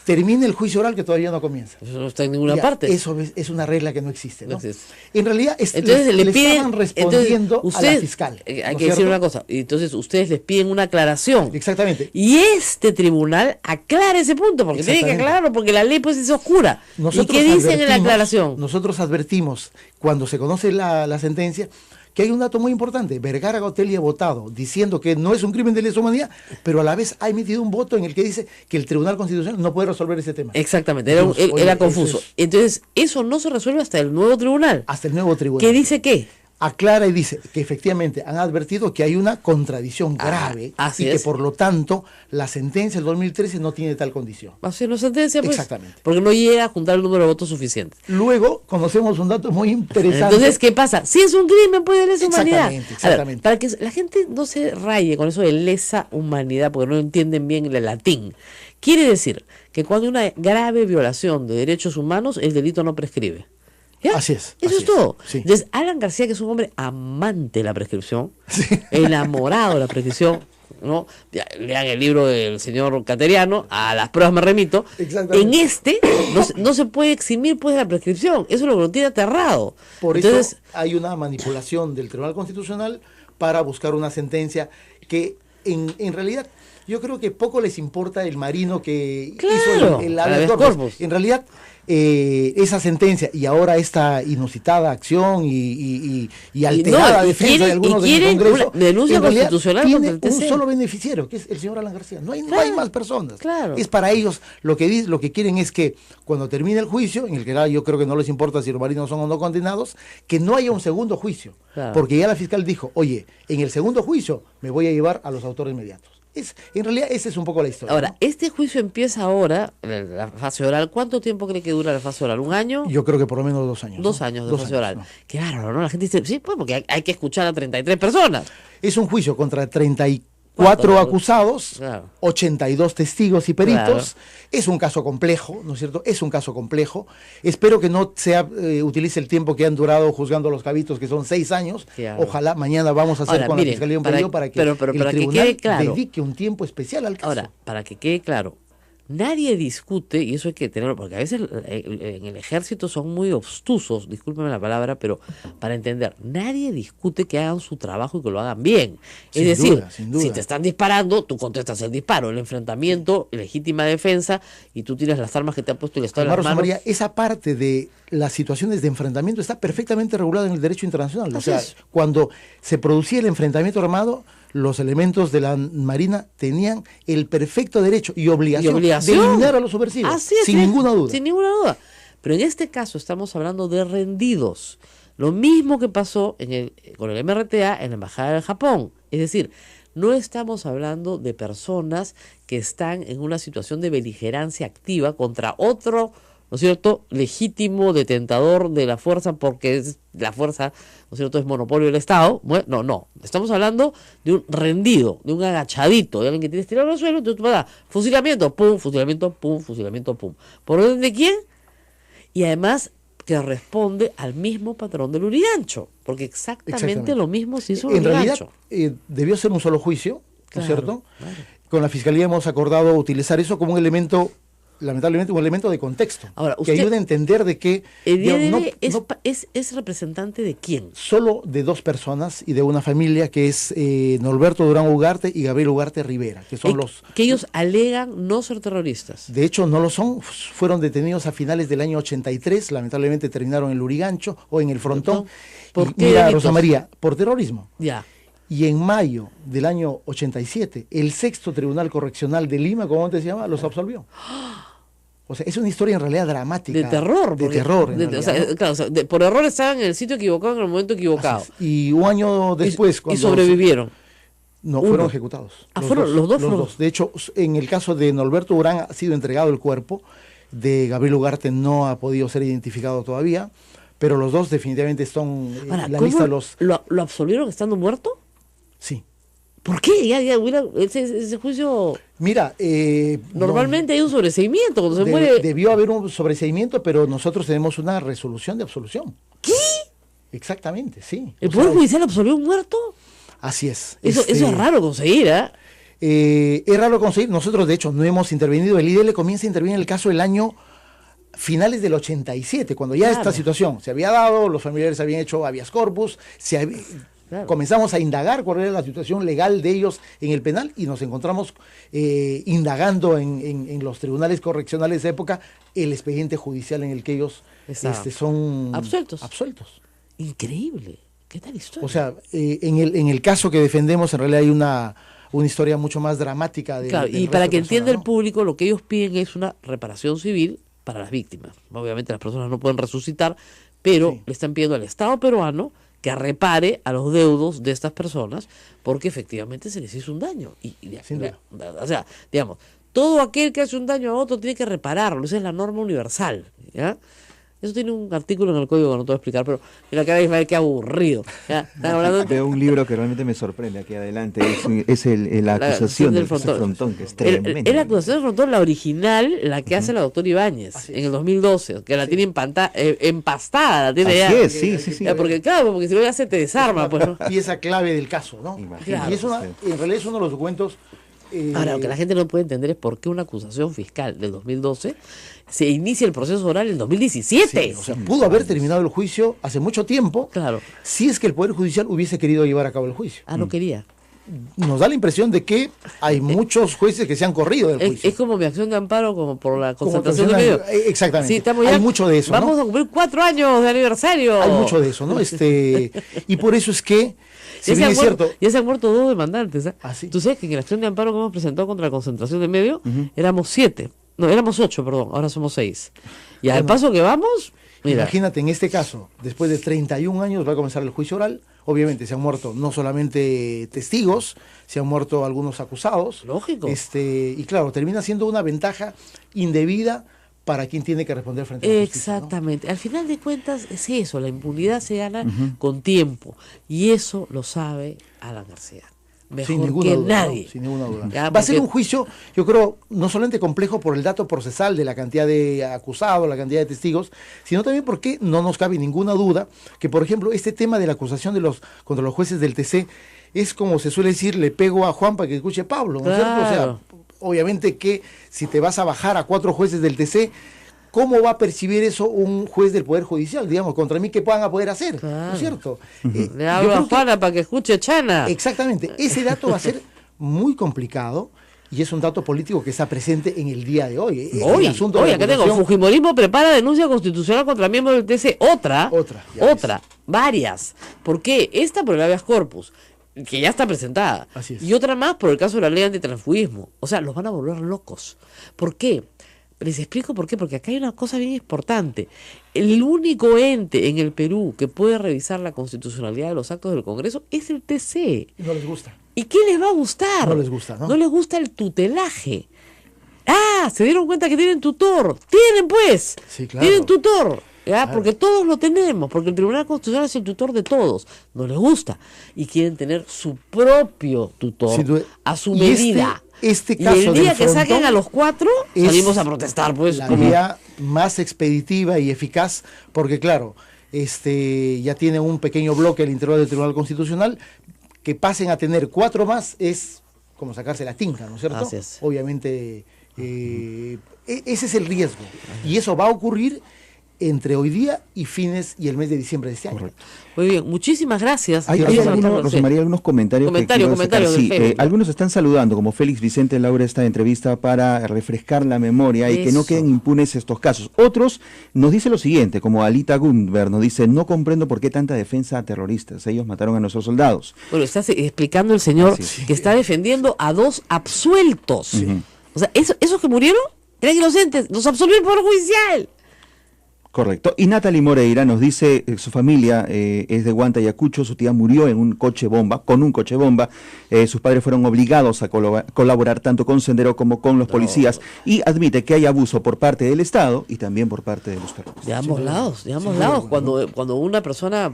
termine el juicio oral que todavía no comienza. Eso no está en ninguna Ya, parte. Eso es una regla que no existe, ¿no? No existe. En realidad Entonces le piden, estaban respondiendo a la fiscal. Hay ¿no es que decir cierto? una cosa. Y entonces ustedes les piden una aclaración. Exactamente. Y este tribunal aclara ese punto, porque tiene que Exactamente. aclararlo, porque la ley pues es oscura. ¿Y Nosotros qué dicen en la advertimos- aclaración? Nosotros advertimos, cuando se conoce la sentencia, que hay un dato muy importante. Vergara Gotelli ha votado diciendo que no es un crimen de lesa humanidad, pero a la vez ha emitido un voto en el que dice que el Tribunal Constitucional no puede resolver ese tema. Exactamente, Entonces, oye, era eso confuso. es- Entonces, eso no se resuelve hasta el nuevo tribunal. Hasta el nuevo tribunal. ¿Qué dice qué? Aclara y dice que efectivamente han advertido que hay una contradicción grave así y que es. por lo tanto la sentencia del 2013 no tiene tal condición. Así no sentencia, pues. Exactamente. Porque no llega a juntar el número de votos suficiente. Luego conocemos un dato muy interesante. Entonces, ¿qué pasa? Si es un crimen, puede de lesa humanidad. Exactamente, A ver, exactamente. para que la gente no se raye con eso de lesa humanidad, porque no entienden bien el latín. Quiere decir que cuando hay una grave violación de derechos humanos, el delito no prescribe. ¿Ya? Así es, Eso así es todo. es, sí. Entonces, Alan García, que es un hombre amante de la prescripción, enamorado de la prescripción, ¿no? Ya, lean el libro del señor Cateriano, a las pruebas me remito. Exactamente. En este no se puede eximir pues de la prescripción. Eso es lo que lo tiene aterrado. Por Entonces, eso hay una manipulación del Tribunal Constitucional para buscar una sentencia que en realidad yo creo que poco les importa el marino que Claro, hizo el habeas habeas corpus. corpus. En realidad esa sentencia y ahora esta inusitada acción y alterada y defensa quieren- de algunos y en el quieren Congreso una denuncia en realidad constitucional tiene contra el un TC. solo beneficiario, que es el señor Alan García. No hay Claro, más personas. claro. Es para ellos lo que quieren es que cuando termine el juicio, en el que yo creo que no les importa si los marinos son o no condenados, que no haya un segundo juicio. Claro. Porque ya la fiscal dijo, oye, en el segundo juicio me voy a llevar a los autores inmediatos. En realidad esa es un poco la historia. ahora, ¿no? este juicio empieza ahora, la fase oral. ¿Cuánto tiempo cree que dura la fase oral? ¿Un año? Yo creo que por lo menos 2 años. 2 ¿no? años de 2 fase años, oral. ¿no? Qué bárbaro, ¿no? La gente dice, sí, pues porque hay que escuchar a 33 personas. Es un juicio contra 34 ¿Cuánto? acusados, Claro. 82 testigos y peritos. Claro. Es un caso complejo, ¿no es cierto? Es un caso complejo. Espero que no utilice el tiempo que han durado juzgando a los cabitos, que son 6 años. Claro. Ojalá mañana vamos a hacer Ahora, con miren, la Fiscalía un para- pedido para que pero el para que tribunal quede claro. dedique un tiempo especial al caso. Ahora, para que quede claro, nadie discute, y eso hay que tenerlo, porque a veces en el ejército son muy obstusos, discúlpeme la palabra, pero para entender, nadie discute que hagan su trabajo y que lo hagan bien. Sin Es decir, duda, sin duda. si te están disparando, tú contestas el disparo, el enfrentamiento, legítima defensa, y tú tienes las armas que te han puesto el Estado en Además, las Rosa manos. María, esa parte de las situaciones de enfrentamiento está perfectamente regulada en el derecho internacional. O Así sea, es. cuando se producía el enfrentamiento armado, los elementos de la Marina tenían el perfecto derecho y obligación, de eliminar a los subversivos, Así es, sin ninguna duda. Sin ninguna duda. Pero en este caso estamos hablando de rendidos. Lo mismo que pasó con el MRTA en la Embajada del Japón. Es decir, no estamos hablando de personas que están en una situación de beligerancia activa contra otro, ¿no es cierto?, legítimo detentador de la fuerza, porque la fuerza, ¿no es cierto?, es monopolio del Estado. Bueno, no. Estamos hablando de un rendido, de un agachadito, de alguien que tienes tirado al suelo, entonces tú vas a dar fusilamiento, pum, fusilamiento, pum, fusilamiento, pum. ¿Por orden de quién? Y además que responde al mismo patrón del Urigancho, porque exactamente lo mismo se hizo en En realidad, Urigancho. debió ser un solo juicio, ¿no Claro, es cierto? claro. Con la Fiscalía hemos acordado utilizar eso como un elemento, lamentablemente, un elemento de contexto, Ahora, que usted- ayude a entender de que El digamos, IDD no es representante de quién. solo de 2 personas y de una familia que es Norberto Durán Ugarte y Gabriel Ugarte Rivera, que son Que ellos alegan no ser terroristas. de hecho no lo son, fueron detenidos a finales del año 83, lamentablemente terminaron en el Lurigancho o en el Frontón. ¿Por Y qué mira, delitos? Rosa María, por terrorismo. Ya. Y en mayo del año 87, el 6º Tribunal Correccional de Lima, ¿cómo antes se llama?, los absolvió. O sea, es una historia en realidad dramática. De terror. De porque- terror, en o realidad, sea, ¿no? claro, o sea, por error estaban en el sitio equivocado en el momento equivocado. Así es. Y un año después, y sobrevivieron. No, Uno. fueron ejecutados. Ah, los dos fueron. De hecho, en el caso de Norberto Durán ha sido entregado el cuerpo, de Gabriel Ugarte no ha podido ser identificado todavía, pero los dos definitivamente son Ahora, la ¿cómo lista de los... lo absolvieron estando muerto? Sí. ¿Por qué? Ese juicio... Mira, Normalmente hay un sobreseimiento cuando se muere... debió haber un sobreseimiento, pero nosotros tenemos una resolución de absolución. ¿Qué? Exactamente, sí. ¿El O Poder sea, Judicial absolvió a un muerto? así es. Eso es raro conseguir, ¿ah? Es raro conseguir, nosotros de hecho no hemos intervenido, el IDL comienza a intervenir en el caso el año finales del 87, cuando ya esta situación se había dado, los familiares habían hecho habeas corpus, comenzamos a indagar cuál era la situación legal de ellos en el penal y nos encontramos indagando en los tribunales correccionales de época el expediente judicial en el que ellos son absueltos. Increíble. ¿Qué tal historia? O sea, en el caso que defendemos en realidad hay una historia mucho más dramática. Claro, y para que entienda el público, lo que ellos piden es una reparación civil para las víctimas. Obviamente las personas no pueden resucitar, pero le están pidiendo al Estado peruano que repare a los deudos de estas personas porque efectivamente se les hizo un daño. O sea, digamos, todo aquel que hace un daño a otro tiene que repararlo. Esa es la norma universal, ¿ya? Eso tiene un artículo en el código que no te voy a explicar, pero mira, cada vez va a ver qué aburrido. ¿Ya? De un libro que realmente me sorprende aquí adelante, es la acusación del Frontón, que es tremendo. Es la acusación del Frontón, la original, la que hace la doctora Ibáñez en el 2012, que la tiene empastada, la tiene ya. Sí. Porque claro, porque si no ya se te desarma. Pues, ¿no? Pieza clave del caso, ¿no? Claro, y en realidad es uno de los documentos. Ahora, lo que la gente no puede entender es por qué una acusación fiscal del 2012 se inicia el proceso oral en 2017. Sí, o sea, pudo haber terminado el juicio hace mucho tiempo, claro, si es que el Poder Judicial hubiese querido llevar a cabo el juicio. No quería. Nos da la impresión de que hay muchos jueces que se han corrido del juicio. Es como mi acción de amparo como por la concentración de medios. Exactamente. Sí, hay mucho de eso. Vamos a cumplir 4 años de aniversario. Hay mucho de eso, ¿no? Y por eso es que ya se han muerto 2 demandantes. ¿Sí? Tú sabes que en la acción de amparo que hemos presentado contra la concentración de medios éramos 7. No, éramos 8, perdón. Ahora somos 6. Y al paso que vamos, mira. Imagínate, en este caso, después de 31 años va a comenzar el juicio oral. Obviamente se han muerto no solamente testigos, se han muerto algunos acusados. Lógico. Y claro, termina siendo una ventaja indebida para quien tiene que responder frente a la justicia. Exactamente. ¿No? Al final de cuentas es eso, la impunidad se gana con tiempo. Y eso lo sabe Alan García. Mejor que nadie. No, sin ninguna duda. Va a ser un juicio, yo creo, no solamente complejo por el dato procesal de la cantidad de acusados, la cantidad de testigos, sino también porque no nos cabe ninguna duda que, por ejemplo, este tema de la acusación contra los jueces del TC es como se suele decir, le pego a Juan para que escuche a Pablo, ¿no es cierto? O sea, obviamente que si te vas a bajar a 4 jueces del TC, ¿cómo va a percibir eso un juez del Poder Judicial? Digamos, contra mí, ¿qué van a poder hacer? ¿No es cierto? Le hablo a Juana para que escuche Chana. Exactamente. Ese dato va a ser muy complicado y es un dato político que está presente en el día de hoy. Hoy, acá tengo, Fujimorismo prepara denuncia constitucional contra miembros del TC. Otra, varias. ¿Por qué? Esta por el habeas corpus, que ya está presentada. Así es. Y otra más por el caso de la ley antitransfugismo. O sea, los van a volver locos. ¿Por qué? Les explico por qué, porque acá hay una cosa bien importante. El único ente en el Perú que puede revisar la constitucionalidad de los actos del Congreso es el TC. No les gusta. ¿Y qué les va a gustar? No les gusta, ¿no? No les gusta el tutelaje. Se dieron cuenta que tienen tutor. Tienen pues. Sí, claro. Tienen tutor. Claro. Porque todos lo tenemos, porque el Tribunal Constitucional es el tutor de todos. No les gusta. Y quieren tener su propio tutor a su medida. Este caso y el día que saquen a los 4, salimos a protestar, pues. La vía más expeditiva y eficaz, porque claro, ya tiene un pequeño bloque al interior del Tribunal Constitucional, que pasen a tener 4 más es como sacarse la tinta, ¿no es cierto? Así es. Obviamente, ese es el riesgo. Y eso va a ocurrir entre hoy día y el mes de diciembre de este año. Correcto. Muy bien, muchísimas gracias. Hay Rosa María, algunos comentarios. Sí, algunos están saludando, como Félix Vicente Laura, esta entrevista para refrescar la memoria y que no queden impunes estos casos. Otros nos dice lo siguiente, como Alita Gundberg nos dice, no comprendo por qué tanta defensa a terroristas, ellos mataron a nuestros soldados. Bueno, está explicando el señor que está defendiendo a 2 absueltos. O sea, esos que murieron eran inocentes, los absolvió el Poder Judicial. Correcto. Y Natalie Moreira nos dice, su familia es de Huantayacucho, su tía murió con un coche bomba, sus padres fueron obligados a colaborar tanto con Sendero como con los policías, y admite que hay abuso por parte del Estado y también por parte de los terroristas. De ambos lados. Cuando una persona,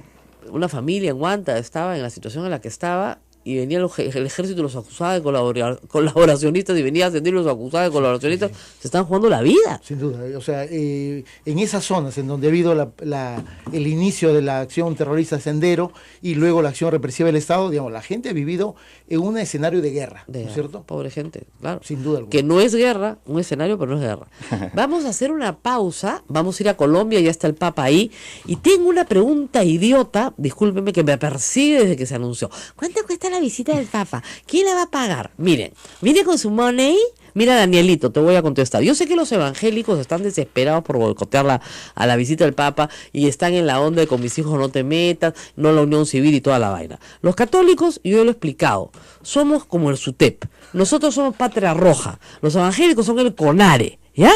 una familia en Huanta estaba en la situación en la que estaba, y venía el ejército y los acusaba de colaboracionistas, y venía a ascendir y los acusaba de colaboracionistas. Se están jugando la vida. Sin duda, o sea, en esas zonas en donde ha habido el inicio de la acción terrorista Sendero y luego la acción represiva del Estado, digamos, la gente ha vivido en un escenario de guerra, ¿no es cierto? Pobre gente, claro. Sin duda alguna. Que no es guerra, un escenario, pero no es guerra. Vamos a hacer una pausa, vamos a ir a Colombia, ya está el Papa ahí, y tengo una pregunta idiota, discúlpenme, que me persigue desde que se anunció. ¿Cuánto cuesta la visita del Papa? ¿Quién la va a pagar? Miren, viene con su money. Mira, Danielito, te voy a contestar. Yo sé que los evangélicos están desesperados por boicotear a la visita del Papa y están en la onda de con mis hijos no te metas, no la unión civil y toda la vaina. Los católicos, yo lo he explicado, somos como el SUTEP. Nosotros somos Patria Roja. Los evangélicos son el CONARE, ¿ya?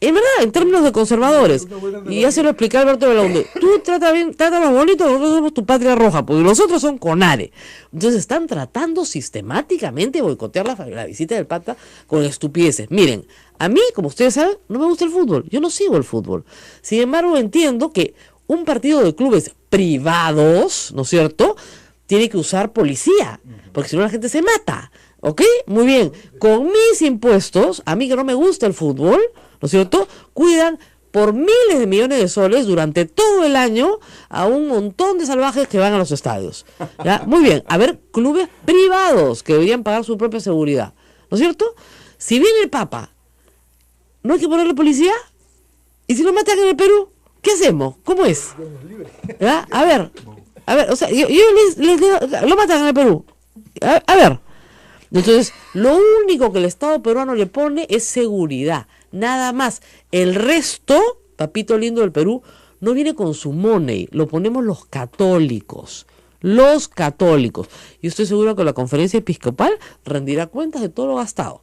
En verdad, en términos de conservadores, y ya se lo expliqué a Alberto Belaunde, tú trátalos bonito, nosotros somos tu Patria Roja, porque los otros son CONARE. Entonces están tratando sistemáticamente de boicotear la visita del Papa con estupideces. Miren, a mí, como ustedes saben, no me gusta el fútbol, yo no sigo el fútbol. Sin embargo, entiendo que un partido de clubes privados, ¿no es cierto?, tiene que usar policía, porque si no la gente se mata, ¿ok? Muy bien, con mis impuestos, a mí que no me gusta el fútbol, ¿no es cierto?, cuidan por miles de millones de soles durante todo el año a un montón de salvajes que van a los estadios. ¿Ya? Muy bien, a ver, clubes privados que deberían pagar su propia seguridad, ¿no es cierto? Si viene el Papa, ¿no hay que ponerle policía? ¿Y si lo matan en el Perú? ¿Qué hacemos? ¿Cómo es? ¿Ya? A ver, o sea, yo lo matan en el Perú. A ver. Entonces, lo único que el Estado peruano le pone es seguridad. Nada más. El resto, papito lindo del Perú, no viene con su money, lo ponemos los católicos. Los católicos. Y estoy seguro que la conferencia episcopal rendirá cuentas de todo lo gastado.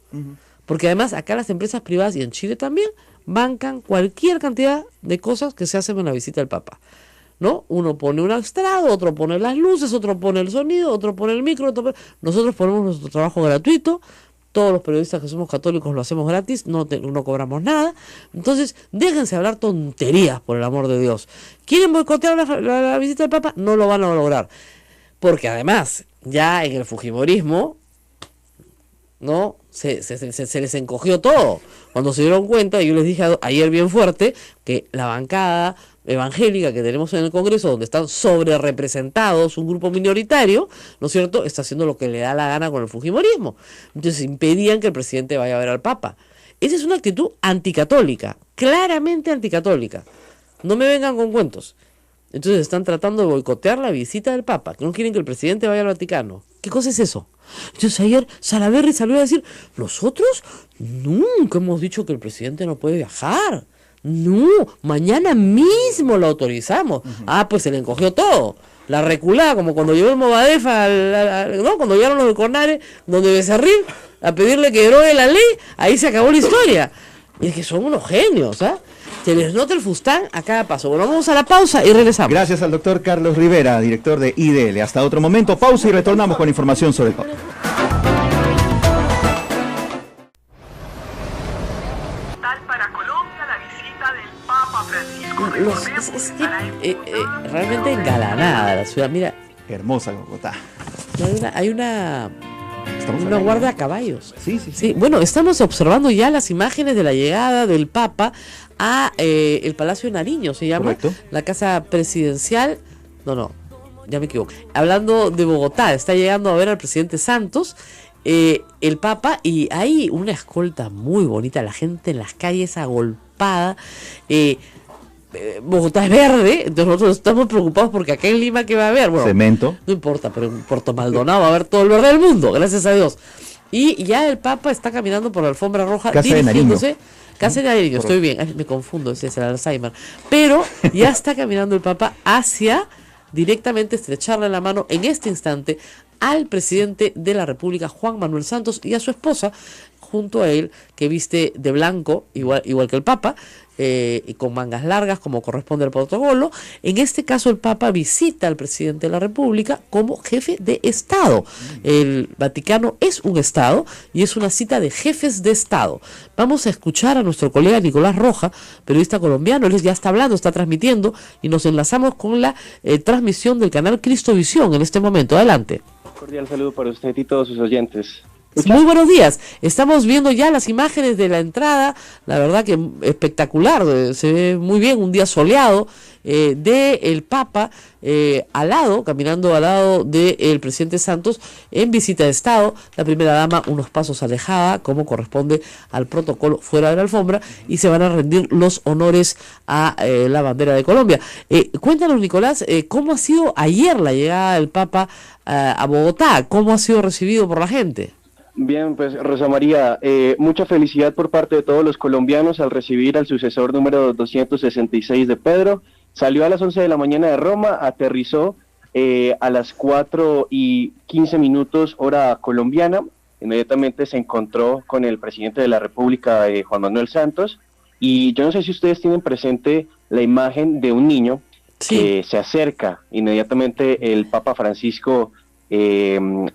Porque además acá las empresas privadas y en Chile también bancan cualquier cantidad de cosas que se hacen en la visita del Papa, ¿no? Uno pone un estrado, otro pone las luces, otro pone el sonido, otro pone el micro, nosotros ponemos nuestro trabajo gratuito. Todos los periodistas que somos católicos lo hacemos gratis, no cobramos nada. Entonces, déjense hablar tonterías, por el amor de Dios. ¿Quieren boicotear la visita del Papa? No lo van a lograr. Porque además, ya en el fujimorismo, ¿no? Se les encogió todo. Cuando se dieron cuenta, yo les dije ayer bien fuerte, que la bancada evangélica que tenemos en el Congreso, donde están sobre representados un grupo minoritario, ¿no es cierto?, está haciendo lo que le da la gana con el fujimorismo. Entonces impedían que el presidente vaya a ver al Papa. Esa es una actitud anticatólica, claramente anticatólica. No me vengan con cuentos. Entonces están tratando de boicotear la visita del Papa, que no quieren que el presidente vaya al Vaticano. ¿Qué cosa es eso? Entonces ayer Salaverry salió a decir, nosotros nunca hemos dicho que el presidente no puede viajar. No, mañana mismo lo autorizamos. Pues se le encogió todo. La reculada, como cuando llegó el Movadef, ¿no? Cuando llegaron los de Cornare, donde Becerril, a pedirle que derogue la ley, ahí se acabó la historia. Y es que son unos genios, ¿ah? Se les nota el fustán a cada paso. Bueno, vamos a la pausa y regresamos. Gracias al doctor Carlos Rivera, director de IDL. Hasta otro momento, pausa y retornamos con información sobre el Papa. Realmente engalanada la ciudad. Mira, hermosa Bogotá. Hay una guardia a caballos. Sí. Bueno, estamos observando ya las imágenes de la llegada del Papa a el Palacio de Nariño, se llama. Correcto. La casa presidencial. No, ya me equivoco. Hablando de Bogotá, está llegando a ver al presidente Santos, el Papa, y hay una escolta muy bonita, la gente en las calles agolpada. Bogotá es verde, entonces nosotros estamos preocupados porque acá en Lima, ¿qué va a haber? Bueno, cemento. No importa, pero en Puerto Maldonado va a haber todo el verde del mundo, gracias a Dios. Y ya el Papa está caminando por la alfombra roja, Casa dirigiéndose. Casa de Nariño, Correcto. estoy bien. Ay, me confundo, ese es el Alzheimer. Pero ya está caminando el Papa hacia directamente estrecharle la mano en este instante al presidente de la República, Juan Manuel Santos, y a su esposa, junto a él, que viste de blanco, igual que el Papa, y con mangas largas como corresponde al protocolo. En este caso el Papa visita al presidente de la República como jefe de Estado. El Vaticano es un Estado y es una cita de jefes de Estado. Vamos a escuchar a nuestro colega Nicolás Roja, periodista colombiano. Él ya está hablando, está transmitiendo, y nos enlazamos con la transmisión del canal Cristovisión en este momento. Adelante. Cordial saludo para usted y todos sus oyentes. Muy buenos días. Estamos viendo ya las imágenes de la entrada, la verdad que espectacular, se ve muy bien, un día soleado, de el Papa caminando al lado del presidente Santos en visita de Estado, la primera dama unos pasos alejada, como corresponde al protocolo, fuera de la alfombra, y se van a rendir los honores a la bandera de Colombia. Cuéntanos, Nicolás, ¿cómo ha sido ayer la llegada del Papa a Bogotá? ¿Cómo ha sido recibido por la gente? Bien, pues Rosa María, mucha felicidad por parte de todos los colombianos al recibir al sucesor número 266 de Pedro. Salió a las 11 de la mañana de Roma, aterrizó a las 4:15 hora colombiana. Inmediatamente se encontró con el presidente de la República, Juan Manuel Santos, y yo no sé si ustedes tienen presente la imagen de un niño que se acerca. Inmediatamente el Papa Francisco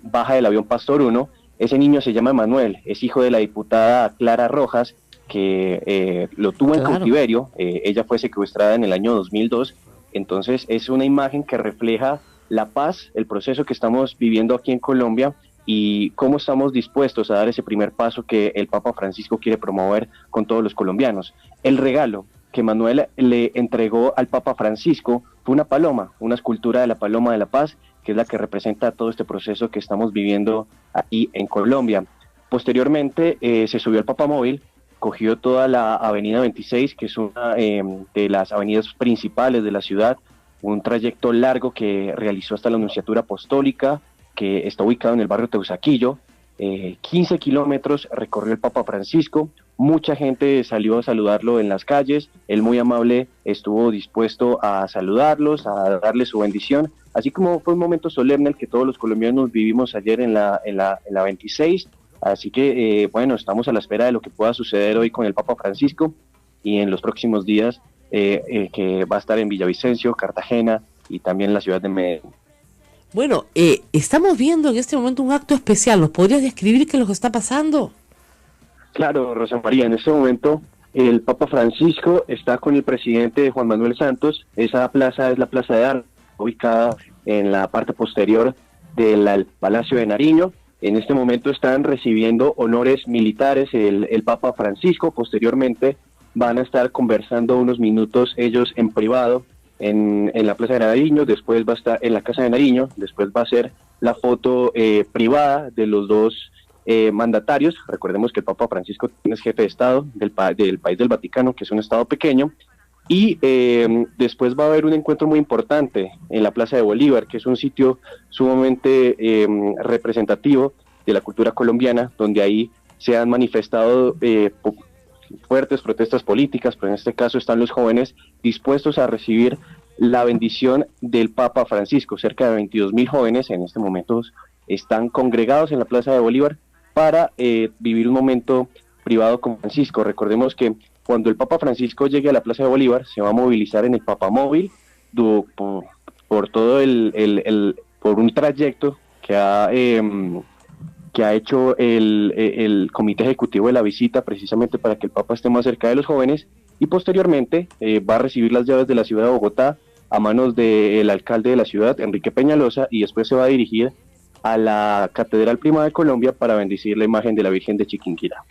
baja del avión Pastor 1. Ese niño se llama Manuel, es hijo de la diputada Clara Rojas, que lo tuvo en cautiverio. Ella fue secuestrada en el año 2002, entonces es una imagen que refleja la paz, el proceso que estamos viviendo aquí en Colombia y cómo estamos dispuestos a dar ese primer paso que el Papa Francisco quiere promover con todos los colombianos. El regalo que Manuel le entregó al Papa Francisco fue una paloma, una escultura de la Paloma de la Paz, que es la que representa todo este proceso que estamos viviendo aquí en Colombia. Posteriormente se subió al Papamóvil, cogió toda la avenida 26, que es una de las avenidas principales de la ciudad, un trayecto largo que realizó hasta la Nunciatura Apostólica, que está ubicado en el barrio Teusaquillo. 15 kilómetros recorrió el Papa Francisco, mucha gente salió a saludarlo en las calles, él muy amable estuvo dispuesto a saludarlos, a darle su bendición, así como fue un momento solemne el que todos los colombianos vivimos ayer en la 26, así que bueno, estamos a la espera de lo que pueda suceder hoy con el Papa Francisco y en los próximos días que va a estar en Villavicencio, Cartagena y también en la ciudad de Medellín. Bueno, estamos viendo en este momento un acto especial. ¿Nos podrías describir qué es lo que está pasando? Claro, Rosa María, en este momento el Papa Francisco está con el presidente Juan Manuel Santos. Esa plaza es la Plaza de Armas, ubicada en la parte posterior del Palacio de Nariño. En este momento están recibiendo honores militares el Papa Francisco. Posteriormente van a estar conversando unos minutos ellos en privado en la Plaza de Nariño, después va a estar en la Casa de Nariño, después va a ser la foto privada de los dos mandatarios. Recordemos que el Papa Francisco es jefe de Estado del país del Vaticano, que es un Estado pequeño, y después va a haber un encuentro muy importante en la Plaza de Bolívar, que es un sitio sumamente representativo de la cultura colombiana, donde ahí se han manifestado fuertes protestas políticas, pero en este caso están los jóvenes dispuestos a recibir la bendición del Papa Francisco. Cerca de 22.000 jóvenes en este momento están congregados en la Plaza de Bolívar para vivir un momento privado con Francisco. Recordemos que cuando el Papa Francisco llegue a la Plaza de Bolívar se va a movilizar en el Papamóvil por todo por un trayecto que ha hecho el comité ejecutivo de la visita, precisamente para que el Papa esté más cerca de los jóvenes, y posteriormente va a recibir las llaves de la ciudad de Bogotá a manos del alcalde de la ciudad, Enrique Peñalosa, y después se va a dirigir a la Catedral Prima de Colombia para bendecir la imagen de la Virgen de Chiquinquirá.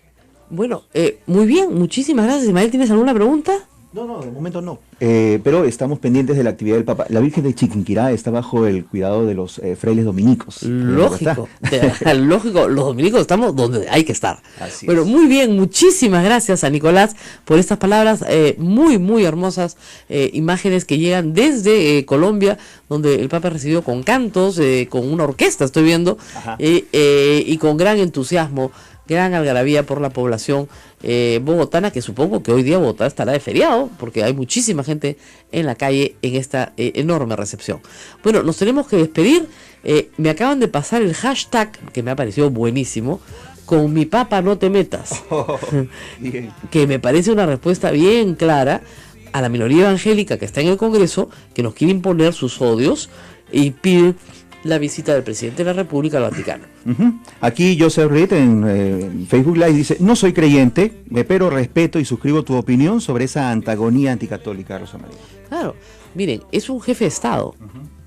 Bueno, muy bien, muchísimas gracias. Ismael, ¿tienes alguna pregunta? No, de momento no. Pero estamos pendientes de la actividad del Papa. La Virgen de Chiquinquirá está bajo el cuidado de los frailes dominicos. Lógico, lógico, los dominicos estamos donde hay que estar. Así Bueno, es. muy bien, muchísimas gracias a Nicolás por estas palabras muy, muy hermosas, imágenes que llegan desde Colombia, donde el Papa recibió con cantos, con una orquesta, estoy viendo, y con gran entusiasmo, gran algarabía por la población bogotana, que supongo que hoy día Bogotá estará de feriado, porque hay muchísima gente en la calle en esta enorme recepción. Bueno, nos tenemos que despedir. Me acaban de pasar el hashtag, que me ha parecido buenísimo, con mi papa no te metas, que me parece una respuesta bien clara a la minoría evangélica que está en el Congreso, que nos quiere imponer sus odios y pide la visita del presidente de la República al Vaticano. Aquí Joseph Reed en Facebook Live dice: no soy creyente, pero respeto y suscribo tu opinión sobre esa antagonía anticatólica, Rosa María. Claro, miren, es un jefe de Estado,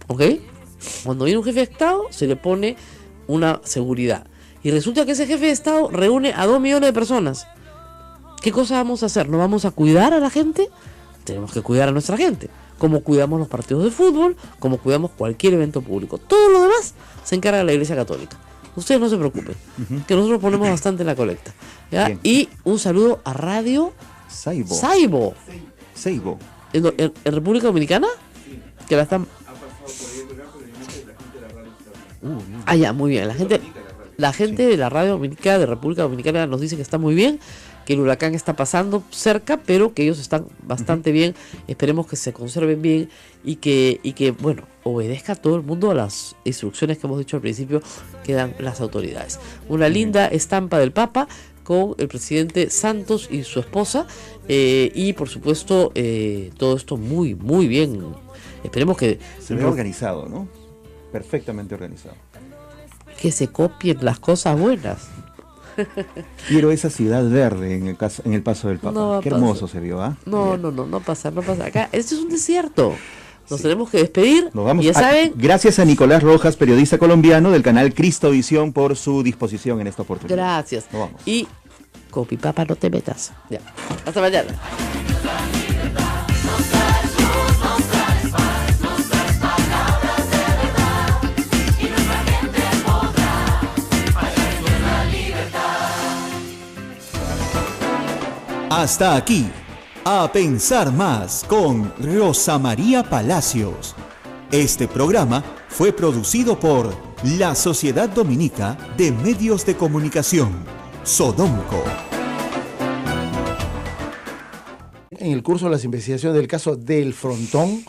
¿ok? Cuando viene un jefe de Estado se le pone una seguridad. Y resulta que ese jefe de Estado reúne a 2 millones de personas. ¿Qué cosa vamos a hacer? ¿No vamos a cuidar a la gente? Tenemos que cuidar a nuestra gente. Como cuidamos los partidos de fútbol, como cuidamos cualquier evento público. Todo lo demás se encarga la Iglesia Católica. Ustedes no se preocupen, que nosotros ponemos bastante en la colecta. ¿Ya? Y un saludo a Radio Saibo. ¿En República Dominicana? Que la están... ya, muy bien. La gente de la radio dominicana, de República Dominicana, nos dice que está muy bien, que el huracán está pasando cerca, pero que ellos están bastante bien. Esperemos que se conserven bien y que bueno, obedezca a todo el mundo a las instrucciones que hemos dicho al principio que dan las autoridades. Una linda estampa del Papa con el presidente Santos y su esposa, y por supuesto todo esto muy, muy bien. Esperemos que... Se ve organizado, ¿no? Perfectamente organizado. Que se copien las cosas buenas. Quiero esa ciudad verde en el Paso del Papa. No Qué hermoso se vio, ¿ah? No pasa. Acá, este es un desierto. Nos tenemos que despedir. Nos vamos. Ya saben. Gracias a Nicolás Rojas, periodista colombiano del canal Cristovisión, por su disposición en esta oportunidad. Gracias. Nos vamos. Y Copipapa, no te metas. Ya. Hasta mañana. Hasta aquí, A Pensar Más con Rosa María Palacios. Este programa fue producido por la Sociedad Dominica de Medios de Comunicación, Sodomco. En el curso de las investigaciones del caso del Frontón,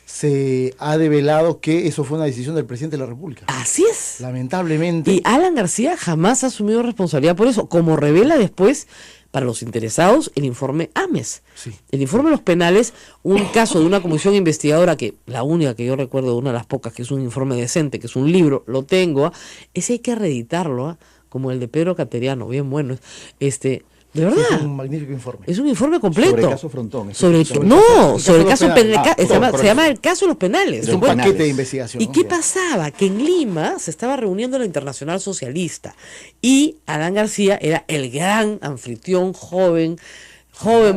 se ha develado que eso fue una decisión del presidente de la República. Así es. Lamentablemente. Y Alan García jamás ha asumido responsabilidad por eso, como revela después, para los interesados, el informe Ames. Sí. El informe de los penales, un caso de una comisión investigadora, que la única que yo recuerdo, una de las pocas, que es un informe decente, que es un libro, lo tengo, ese hay que reeditarlo, como el de Pedro Cateriano, bien bueno. De verdad. Es un magnífico informe. Es un informe completo. Sobre el caso Frontón. Sobre el caso penal. Se llama el caso de los penales. Es un paquete de investigación. ¿Y qué pasaba? Que en Lima se estaba reuniendo la Internacional Socialista y Adán García era el gran anfitrión joven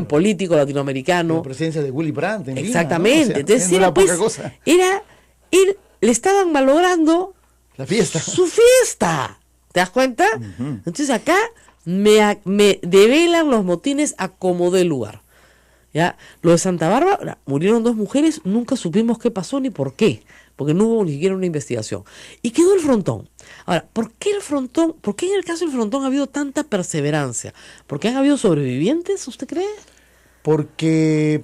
político latinoamericano. La presidencia de Willy Brandt en Exactamente. Lima, ¿no? Entonces no era, poca cosa. Le estaban malogrando La fiesta. su fiesta. ¿Te das cuenta? Entonces acá me develan los motines a como dé lugar. ¿Ya? Lo de Santa Bárbara, murieron 2 mujeres, nunca supimos qué pasó ni por qué, porque no hubo ni siquiera una investigación. Y quedó el Frontón. Ahora, ¿por qué en el caso del Frontón ha habido tanta perseverancia? ¿Por qué han habido sobrevivientes, usted cree? Porque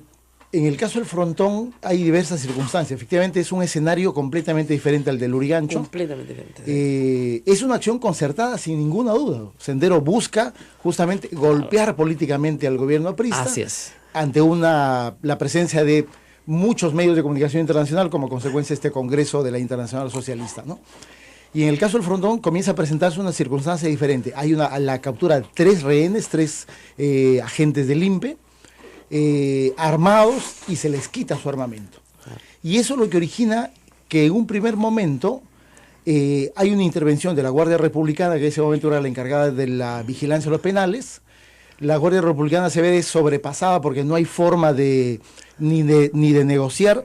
en el caso del Frontón hay diversas circunstancias. Efectivamente es un escenario completamente diferente al del Lurigancho. Completamente diferente. Es una acción concertada sin ninguna duda. Sendero busca justamente golpear políticamente al gobierno aprista. Así es. Ante la presencia de muchos medios de comunicación internacional como consecuencia de este Congreso de la Internacional Socialista, ¿no? Y en el caso del Frontón comienza a presentarse una circunstancia diferente. Hay la captura de 3 rehenes, 3 agentes del INPE, armados, y se les quita su armamento. Y eso es lo que origina que en un primer momento hay una intervención de la Guardia Republicana, que en ese momento era la encargada de la vigilancia de los penales. La Guardia Republicana se ve sobrepasada porque no hay forma ni de negociar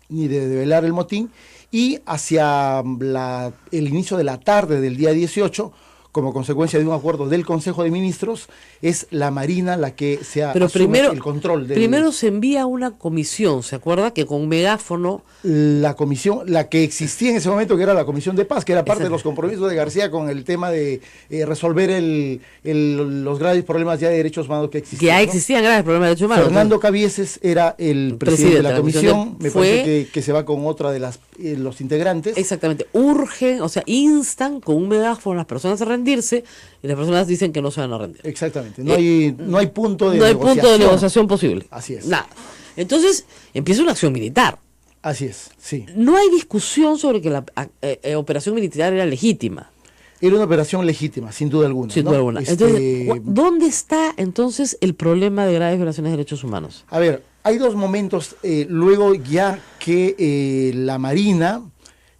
ni de develar el motín, y hacia el inicio de la tarde del día 18, como consecuencia de un acuerdo del Consejo de Ministros, es la Marina la que asume el control del... Primero se envía una comisión, ¿se acuerda? Que con megáfono... La comisión, la que existía en ese momento, que era la Comisión de Paz, que era parte de los compromisos de García con el tema de resolver los graves problemas ya de derechos humanos que existían. Que ya existían graves problemas de derechos humanos. Fernando Cabieses era el presidente de la comisión, me parece que se va con otra de los integrantes. Exactamente, urgen, o sea, instan con un megáfono a las personas a rendirse, y las personas dicen que no se van a rendir. Exactamente, no hay punto de negociación. No hay punto de negociación posible. Así es. Nada. Entonces, empieza una acción militar. Así es, sí. No hay discusión sobre que la operación militar era legítima. Era una operación legítima, sin duda alguna. Sin duda alguna. Entonces, ¿dónde está entonces el problema de graves violaciones de derechos humanos? A ver, hay 2 momentos, luego ya que la Marina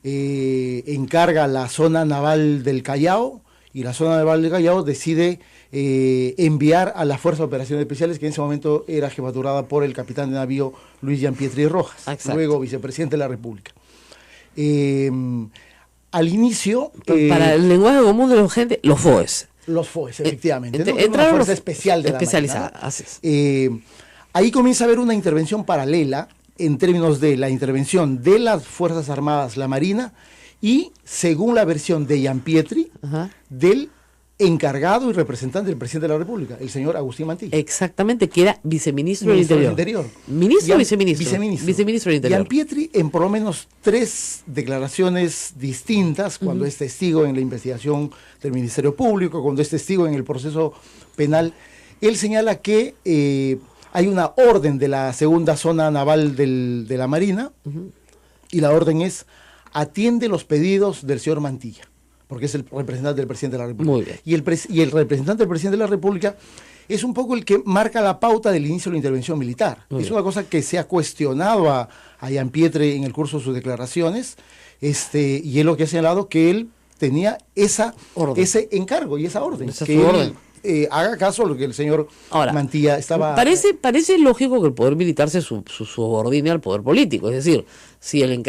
encarga la zona naval del Callao, y la zona naval del Callao decide enviar a la Fuerza de Operaciones Especiales, que en ese momento era jefaturada por el capitán de navío Luis Gianpietri Rojas, luego vicepresidente de la República. Al inicio... para el lenguaje común de la gente, los FOES. Los FOES, efectivamente. Entraron una fuerza especial de la especializada. Marina, ¿no? Ahí comienza a haber una intervención paralela en términos de la intervención de las Fuerzas Armadas, la Marina, y según la versión de Gianpietri, del encargado y representante del presidente de la República, el señor Agustín Mantilla. Exactamente, que era viceministro del Interior. ¿Ministro o viceministro? Viceministro del Interior. Gianpietri, en por lo menos 3 declaraciones distintas, cuando es testigo en la investigación del Ministerio Público, cuando es testigo en el proceso penal, él señala que hay una orden de la segunda zona naval de la Marina, y la orden es: atiende los pedidos del señor Mantilla, porque es el representante del presidente de la República. Muy bien. Y el representante del presidente de la República es un poco el que marca la pauta del inicio de la intervención militar. Muy es bien. una cosa que se ha cuestionado a Gianpietri en el curso de sus declaraciones, y él lo que ha señalado que él tenía ese encargo y esa orden. Esa que es su él, orden. haga caso a lo que el señor Ahora, Mantilla estaba... Parece lógico que el poder militar se subordine al poder político. Es decir, si el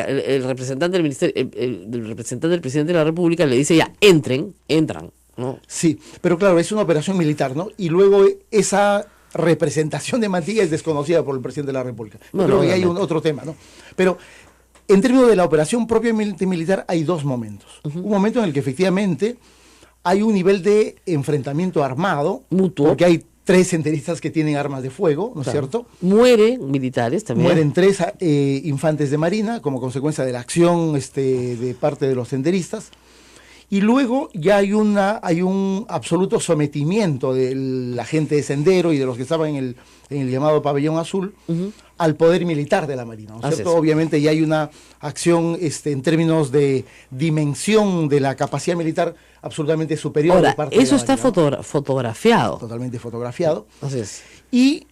representante del ministerio, el representante del presidente de la República le dice ya, entran, ¿no? Sí, pero claro, es una operación militar, ¿no? Y luego esa representación de Mantilla es desconocida por el presidente de la República. Bueno, creo que hay otro tema, ¿no? Pero en términos de la operación propiamente militar hay 2 momentos. Un momento en el que efectivamente hay un nivel de enfrentamiento armado, mutuo, porque hay 3 senderistas que tienen armas de fuego, ¿no es cierto? Mueren militares también. Mueren 3 infantes de marina como consecuencia de la acción de parte de los senderistas. Y luego ya hay un absoluto sometimiento de la gente de Sendero y de los que estaban en el llamado pabellón azul al poder militar de la Marina, ¿no es cierto? Obviamente ya hay una acción en términos de dimensión de la capacidad militar absolutamente superior. Ahora, de parte eso de la está Marina, ¿no? fotografiado. Totalmente fotografiado. Así es. Y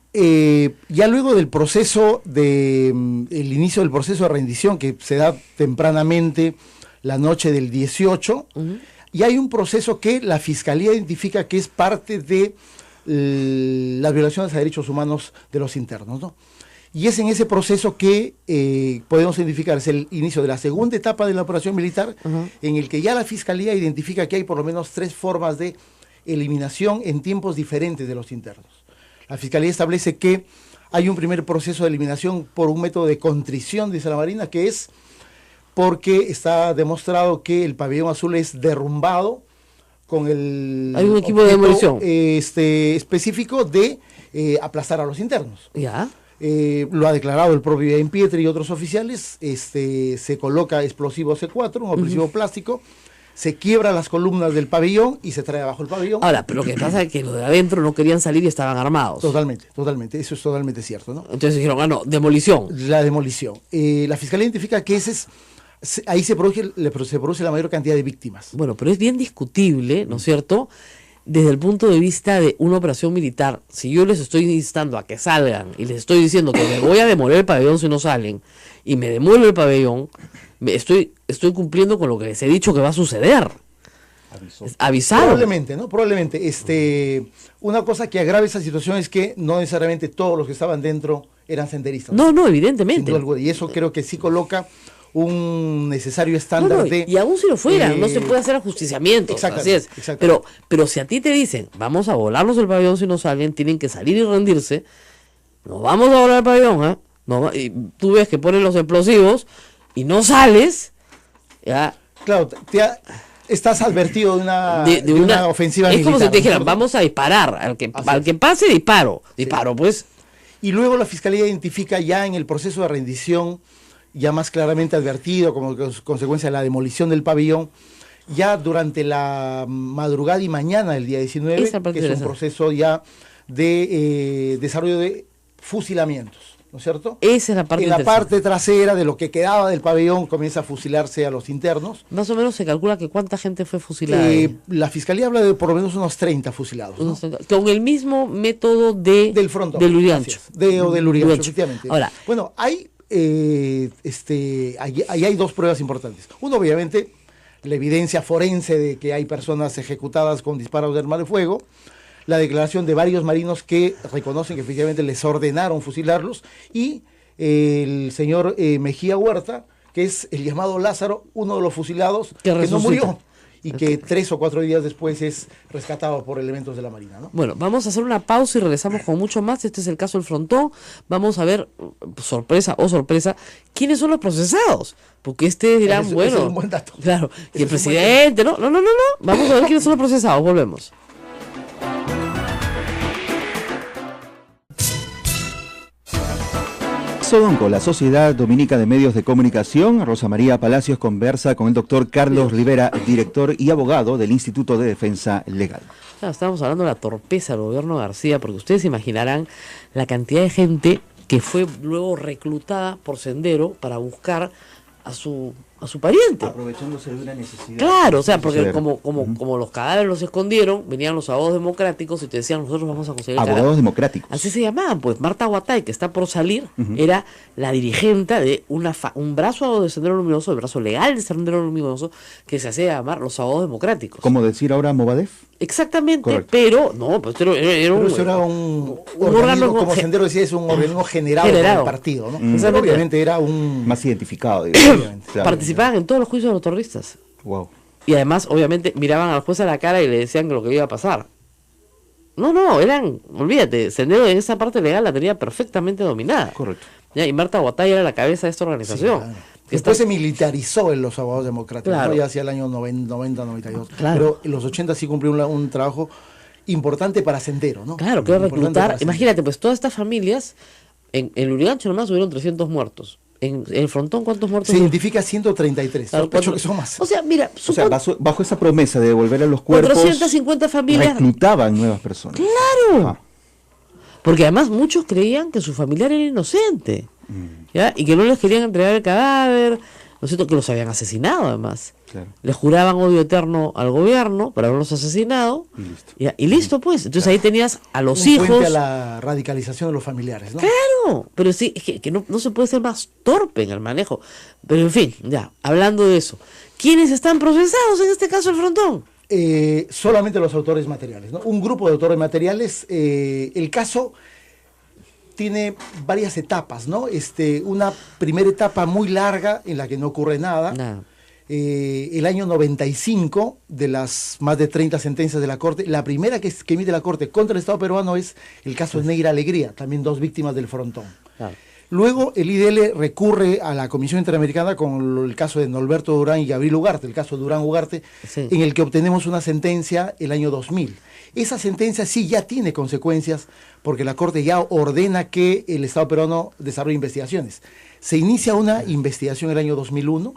ya luego del proceso el inicio del proceso de rendición, que se da tempranamente la noche del 18, y hay un proceso que la Fiscalía identifica que es parte de las violaciones a derechos humanos de los internos, ¿no? Y es en ese proceso que podemos identificar, es el inicio de la segunda etapa de la operación militar, en el que ya la Fiscalía identifica que hay por lo menos 3 formas de eliminación en tiempos diferentes de los internos. La Fiscalía establece que hay un primer proceso de eliminación por un método de contrición, dice la Marina, que es porque está demostrado que el pabellón azul es derrumbado con el... Hay un equipo de demolición. Específico de aplastar a los internos. Ya. Lo ha declarado el propio Gianpietri y otros oficiales. Se coloca explosivo C4, un explosivo plástico, se quiebra las columnas del pabellón y se trae abajo el pabellón. Ahora, pero lo que pasa es que los de adentro no querían salir y estaban armados. Totalmente, eso es totalmente cierto, ¿no? Entonces dijeron, no, demolición. La demolición. La Fiscalía identifica que ahí se produce la mayor cantidad de víctimas. Bueno, pero es bien discutible, ¿no es cierto?, desde el punto de vista de una operación militar. Si yo les estoy instando a que salgan y les estoy diciendo que me voy a demoler el pabellón si no salen, y me demuelo el pabellón, estoy cumpliendo con lo que les he dicho que va a suceder. Avisado. Probablemente, ¿no? Probablemente. Una cosa que agrava esa situación es que no necesariamente todos los que estaban dentro eran senderistas. No, evidentemente. Sin duda alguna. Y eso creo que sí coloca un necesario estándar de... Y aún si lo fueran, no se puede hacer ajusticiamiento. Así es. Pero si a ti te dicen, vamos a volarnos el pabellón si no salen, tienen que salir y rendirse, nos vamos a volar el pabellón, ¿eh? No, y tú ves que ponen los explosivos y no sales, ya... Claro, estás advertido de una ofensiva militar. Es como si te dijeran, vamos a disparar, al que pase disparo, pues. Y luego la Fiscalía identifica ya en el proceso de rendición, ya más claramente advertido como consecuencia de la demolición del pabellón, ya durante la madrugada y mañana del día 19, que es un proceso ya de desarrollo de fusilamientos, ¿no es cierto? Esa es la parte. En la parte trasera de lo que quedaba del pabellón comienza a fusilarse a los internos. Más o menos se calcula que cuánta gente fue fusilada. La Fiscalía habla de por lo menos unos 30 fusilados, ¿no? Con el mismo método del frontón, del Urigancho. del Urigancho, efectivamente. Ahora, bueno, hay ahí hay dos pruebas importantes. Uno, obviamente, la evidencia forense de que hay personas ejecutadas con disparos de arma de fuego, la declaración de varios marinos que reconocen que efectivamente les ordenaron fusilarlos, y el señor Mejía Huerta, que es el llamado Lázaro, uno de los fusilados que no murió, y que 3 o 4 días después es rescatado por elementos de la Marina, ¿no? Bueno, vamos a hacer una pausa y regresamos con mucho más. Este es el caso del Frontón. Vamos a ver, sorpresa o sorpresa, quiénes son los procesados. Porque dirán, ese bueno, es un buen dato. claro, y el Ese es un presidente, no. Vamos a ver quiénes son los procesados. Volvemos. Sodonco, la Sociedad Dominica de Medios de Comunicación. Rosa María Palacios conversa con el doctor Carlos Rivera, director y abogado del Instituto de Defensa Legal. Estamos hablando de la torpeza del gobierno García, porque ustedes imaginarán la cantidad de gente que fue luego reclutada por Sendero para buscar a su pariente. Aprovechándose de una necesidad. Claro, o sea, porque como los cadáveres los escondieron, venían los abogados democráticos y te decían, nosotros vamos a conseguir el Abogados democráticos. Así se llamaban, pues Marta Guatay, que está por salir, era la dirigente de un brazo de Sendero Luminoso, el brazo legal de Sendero Luminoso, que se hacía llamar los abogados democráticos. Como decir ahora Movadef. Exactamente, Correcto. pero no, pues era un órgano como Sendero decía, es un organismo generado por el partido, ¿no? Pero obviamente era un... Más identificado, digamos. Participaban en todos los juicios de los terroristas. Wow. Y además, obviamente, miraban al juez a la cara y le decían que lo que iba a pasar. No, olvídate, Sendero en esa parte legal la tenía perfectamente dominada. Correcto. ¿Ya? Y Marta Guatay era la cabeza de esta organización. Sí, claro. Después se militarizó en los abogados democráticos, Claro. ¿no? Ya hacia el año 90, 92. Claro. Pero en los 80 sí cumplió un trabajo importante para Sendero, ¿no? Claro, que Importante reclutar. para Sendero. Imagínate, pues todas estas familias, en Lurigancho nomás hubieron 300 muertos. En el Frontón, ¿cuántos muertos? Se identifica 133, Claro, sospecho cuatro- que son más. O sea, mira, O sea, bajo esa promesa de devolver a los cuerpos, 450 familias. reclutaban nuevas personas. ¡Claro! Ah. Porque además muchos creían que su familiar era inocente, ¿ya? Y que no les querían entregar el cadáver, ¿no es cierto? Que los habían asesinado además. Claro. Les juraban odio eterno al gobierno por haberlos asesinado. Y listo. ¿Ya? Y listo, pues. Entonces ahí tenías a los Un hijos. puente a la radicalización de los familiares, ¿no? Claro, pero sí, es que no se puede ser más torpe en el manejo. Pero en fin, ya, hablando de eso. ¿Quiénes están procesados en este caso el Frontón? Solamente los autores materiales, ¿no? Un grupo de autores materiales. El caso tiene varias etapas, ¿no? Una primera etapa muy larga en la que no ocurre nada. Nada. El año 95, de las más de 30 sentencias de la Corte, la primera que emite la Corte contra el Estado peruano es el caso de Negra Alegría, también 2 víctimas del Frontón. Claro. Luego el IDL recurre a la Comisión Interamericana con el caso de Norberto Durán y Gabriel Ugarte, el caso de Durán Ugarte, Sí. en el que obtenemos una sentencia el año 2000. Esa sentencia sí ya tiene consecuencias porque la Corte ya ordena que el Estado peruano desarrolle investigaciones. Se inicia una investigación el año 2001,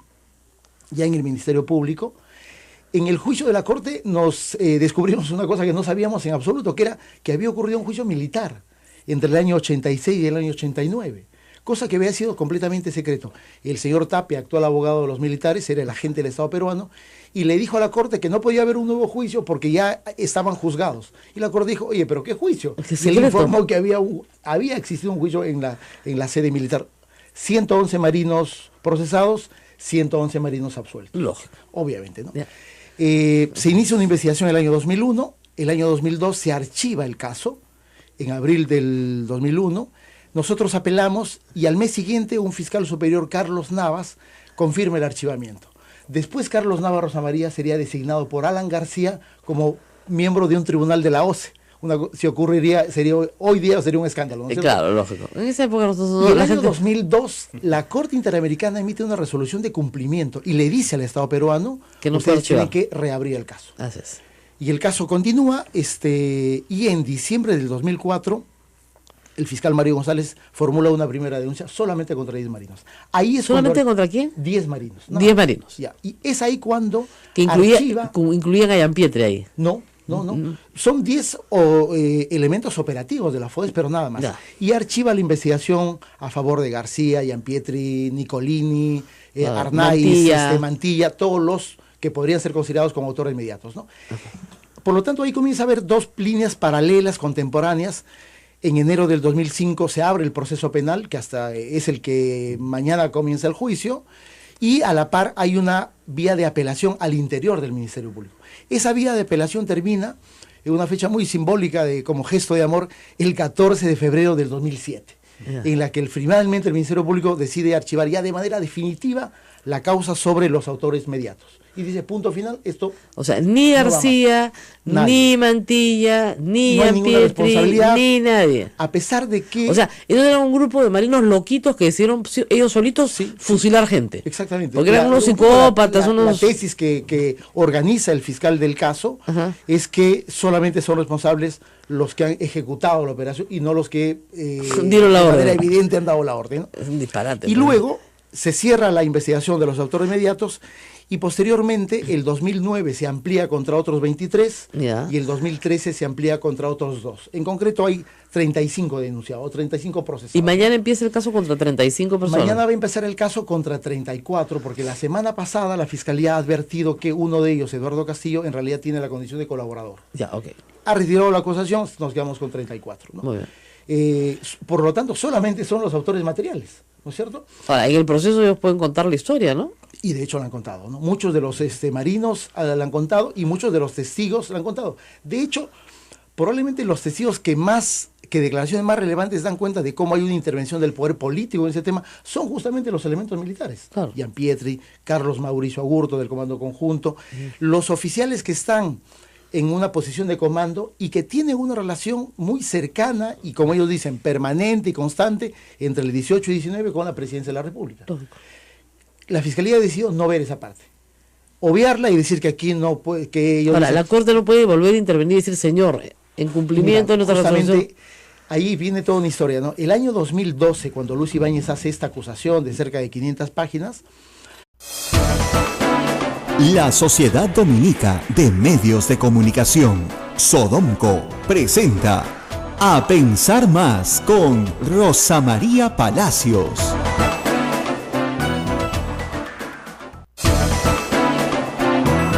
ya en el Ministerio Público. En el juicio de la Corte nos descubrimos una cosa que no sabíamos en absoluto, que era que había ocurrido un juicio militar entre el año 86 y el año 89, cosa que había sido completamente secreto. El señor Tapia, actual abogado de los militares, era el agente del Estado peruano, y le dijo a la Corte que no podía haber un nuevo juicio porque ya estaban juzgados. Y la Corte dijo, oye, ¿pero qué juicio? Es que Y él secreto. informó que había existido un juicio en la sede militar. 111 marinos procesados, 111 marinos absueltos. Lógico. Obviamente, ¿no? Ya. Se inicia una investigación en el año 2001, el año 2002 se archiva el caso, en abril del 2001, nosotros apelamos y al mes siguiente un fiscal superior, Carlos Navas, confirma el archivamiento. Después Carlos Navas Rosa María sería designado por Alan García como miembro de un tribunal de la OCE. Si ocurriría, hoy día sería un escándalo, ¿no es cierto? Claro, lógico. En esa época nosotros... Y el la año gente- 2002, la Corte Interamericana emite una resolución de cumplimiento y le dice al Estado peruano Que no puede ustedes tienen archivar. que reabrir el caso. Así es. Y el caso continúa, y en diciembre del 2004, el fiscal Mario González formula una primera denuncia solamente contra 10 marinos. Ahí es ¿Solamente cuando- contra quién? 10 marinos. 10 marinos. Ya. Y es ahí cuando Que incluían a Iampietri ahí. No. Son 10 elementos operativos de la FODES, pero nada más. Ya. Y archiva la investigación a favor de García, Iampietri, Nicolini, Arnaiz, Mantilla. Mantilla, todos los que podrían ser considerados como autores inmediatos, ¿no? Por lo tanto, ahí comienza a haber 2 líneas paralelas, contemporáneas. En enero del 2005 se abre el proceso penal, que hasta es el que mañana comienza el juicio, y a la par hay una vía de apelación al interior del Ministerio Público. Esa vía de apelación termina en una fecha muy simbólica como gesto de amor, el 14 de febrero del 2007, en la que finalmente el Ministerio Público decide archivar ya de manera definitiva la causa sobre los autores mediatos. Y dice, punto final, esto... O sea, ni García, ni Mantilla, ni Pietri, ni nadie. A pesar de que... O sea, ellos eran un grupo de marinos loquitos que decidieron ellos solitos fusilar gente. Exactamente. Porque eran unos psicópatas, la tesis que organiza el fiscal del caso es que solamente son responsables los que han ejecutado la operación y no los que dieron la orden. De manera evidente han dado la orden, ¿no? Es un disparate. Y luego se cierra la investigación de los autores mediatos y posteriormente el 2009 se amplía contra otros 23 y el 2013 se amplía contra otros 2. En concreto hay 35 denunciados, 35 procesados. Y mañana empieza el caso contra 35 personas. Mañana va a empezar el caso contra 34 porque la semana pasada la Fiscalía ha advertido que uno de ellos, Eduardo Castillo, en realidad tiene la condición de colaborador. Ya, ok. Ha retirado la acusación, nos quedamos con 34. ¿no? Muy bien. Por lo tanto, solamente son los autores materiales, ¿no es cierto? Ahora, en el proceso ellos pueden contar la historia, ¿no? Y de hecho la han contado, ¿no? Muchos de los marinos la han contado y muchos de los testigos la han contado. De hecho, probablemente los testigos que declaraciones más relevantes dan cuenta de cómo hay una intervención del poder político en ese tema son justamente los elementos militares. Claro. Gian Pietri, Carlos Mauricio Agurto del Comando Conjunto, los oficiales que están en una posición de comando y que tienen una relación muy cercana y, como ellos dicen, permanente y constante entre el 18 y 19 con la presidencia de la República. La Fiscalía decidió no ver esa parte, obviarla y decir que aquí no puede, que ellos... Ahora, la Corte no puede volver a intervenir y decir, señor, en cumplimiento de nuestra resolución... Ahí viene toda una historia, ¿no? El año 2012, cuando Luz Ibáñez hace esta acusación de cerca de 500 páginas... La Sociedad Dominica de Medios de Comunicación, Sodomco, presenta A Pensar Más con Rosa María Palacios.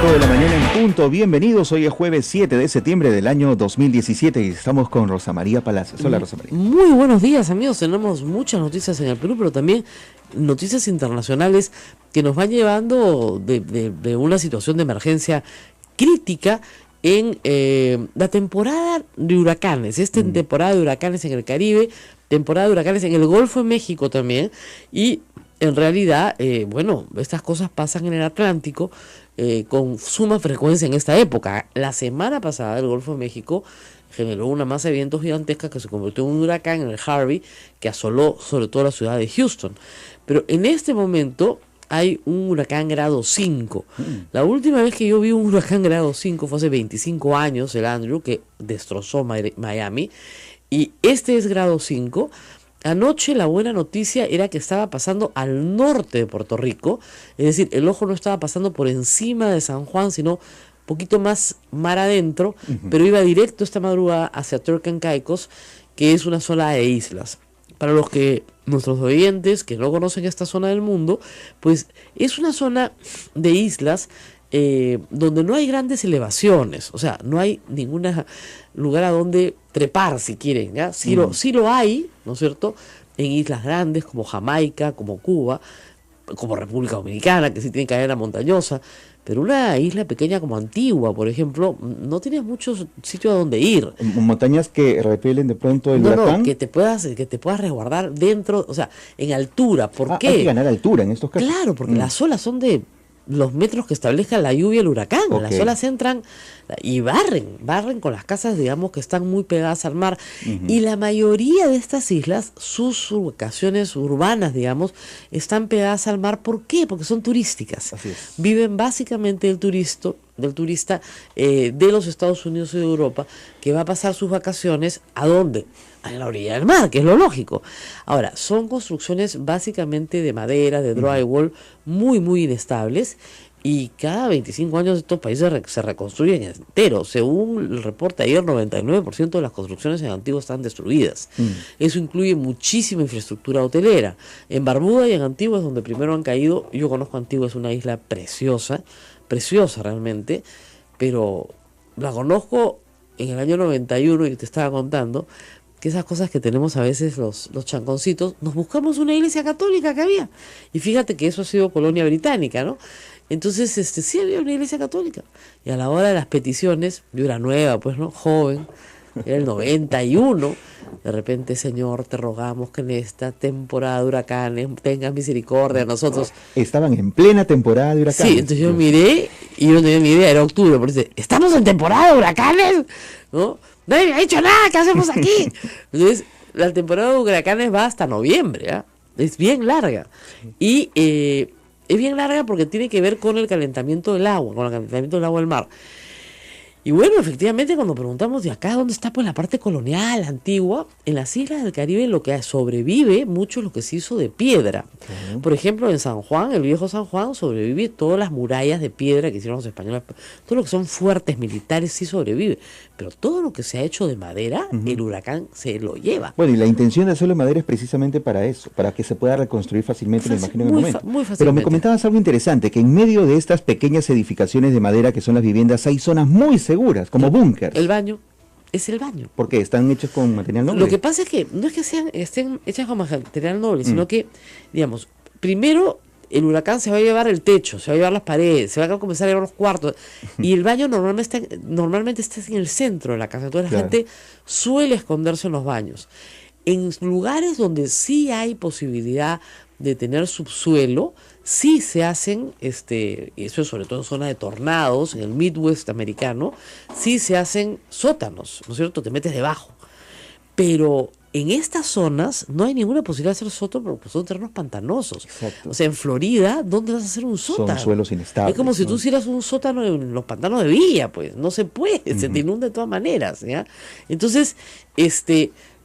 De la mañana en punto, bienvenidos, hoy es jueves 7 de septiembre del año 2017 y estamos con Rosa María Palacios. Hola, Rosa María. Muy buenos días, amigos, tenemos muchas noticias en el Perú, pero también noticias internacionales que nos van llevando de una situación de emergencia crítica en la temporada de huracanes, temporada de huracanes en el Caribe, temporada de huracanes en el Golfo de México también, y en realidad, estas cosas pasan en el Atlántico con suma frecuencia en esta época. La semana pasada el Golfo de México generó una masa de vientos gigantesca que se convirtió en un huracán, en el Harvey, que asoló sobre todo la ciudad de Houston. Pero en este momento hay un huracán grado 5. La última vez que yo vi un huracán grado 5 fue hace 25 años, el Andrew, que destrozó Miami. Y este es grado 5. Anoche la buena noticia era que estaba pasando al norte de Puerto Rico, es decir, el ojo no estaba pasando por encima de San Juan, sino un poquito más mar adentro, pero iba directo esta madrugada hacia Turks and Caicos, que es una zona de islas. Para nuestros oyentes que no conocen esta zona del mundo, pues es una zona de islas donde no hay grandes elevaciones, o sea, no hay ningún lugar a donde trepar si quieren, ¿ya? Sí lo hay, ¿no es cierto?, en islas grandes como Jamaica, como Cuba, como República Dominicana, que sí tiene cadena montañosa, pero una isla pequeña como Antigua, por ejemplo, no tienes muchos sitios a donde ir. Montañas que repelen de pronto el huracán. No, que te puedas resguardar dentro, o sea, en altura. ¿Por qué? Hay que ganar altura en estos casos. Claro, porque las olas son de los metros que establezca la lluvia y el huracán. Las olas entran y barren con las casas, digamos, que están muy pegadas al mar. Y la mayoría de estas islas, sus ubicaciones urbanas, digamos, están pegadas al mar. ¿Por qué? Porque son turísticas. Así es. Viven básicamente del turista de los Estados Unidos y de Europa, que va a pasar sus vacaciones ¿a dónde? A la orilla del mar, que es lo lógico. Ahora, son construcciones básicamente de madera, de drywall, muy, muy inestables, y cada 25 años estos países se reconstruyen enteros. Según el reporte ayer, 99% de las construcciones en Antigua están destruidas. Eso incluye muchísima infraestructura hotelera. En Barbuda y en Antigua es donde primero han caído. Yo conozco Antigua, es una isla preciosa realmente, pero la conozco en el año 91 y te estaba contando que esas cosas que tenemos a veces los chanconcitos, nos buscamos una iglesia católica que había. Y fíjate que eso ha sido colonia británica, ¿no? Entonces, sí había una iglesia católica. Y a la hora de las peticiones, yo era nueva, pues, ¿no? Joven, era el 91. De repente, Señor, te rogamos que en esta temporada de huracanes tengas misericordia de nosotros. Estaban en plena temporada de huracanes. Sí, entonces yo miré y yo no tenía ni idea, era octubre, por eso, ¿estamos en temporada de huracanes? ¿No? Nadie me ha dicho nada, ¿qué hacemos aquí? Entonces, la temporada de huracanes va hasta noviembre, ¿eh? Es bien larga. Y es bien larga porque tiene que ver con el calentamiento del agua, con el calentamiento del agua del mar. Y bueno, efectivamente, cuando preguntamos de acá, ¿dónde está pues la parte colonial, antigua? En las islas del Caribe lo que sobrevive mucho es lo que se hizo de piedra. Por ejemplo, en San Juan, el viejo San Juan, sobrevive todas las murallas de piedra que hicieron los españoles. Todo lo que son fuertes militares sí sobrevive. Pero todo lo que se ha hecho de madera, el huracán se lo lleva. Bueno, y la intención de hacerlo de madera es precisamente para eso, para que se pueda reconstruir fácilmente, me imagino, en el momento. Muy fácilmente. Pero me comentabas algo interesante, que en medio de estas pequeñas edificaciones de madera que son las viviendas, hay zonas muy seguras, como búnkers. El baño es el baño. ¿Por qué? ¿Están hechos con material noble? Lo que pasa es que no es que estén hechas con material noble, sino que, digamos, primero el huracán se va a llevar el techo, se va a llevar las paredes, se va a comenzar a llevar los cuartos, y el baño normalmente está en el centro de la casa, entonces la gente suele esconderse en los baños. En lugares donde sí hay posibilidad de tener subsuelo, sí se hacen, eso es sobre todo en zona de tornados, en el Midwest americano, sí se hacen sótanos, ¿no es cierto? Te metes debajo. Pero en estas zonas no hay ninguna posibilidad de hacer sótano porque son terrenos pantanosos. Exacto. O sea, en Florida, ¿dónde vas a hacer un sótano? Son suelos inestables. Es como si tú hicieras un sótano en los pantanos de Villa, pues, no se puede, se te inunda de todas maneras, ¿ya? Entonces,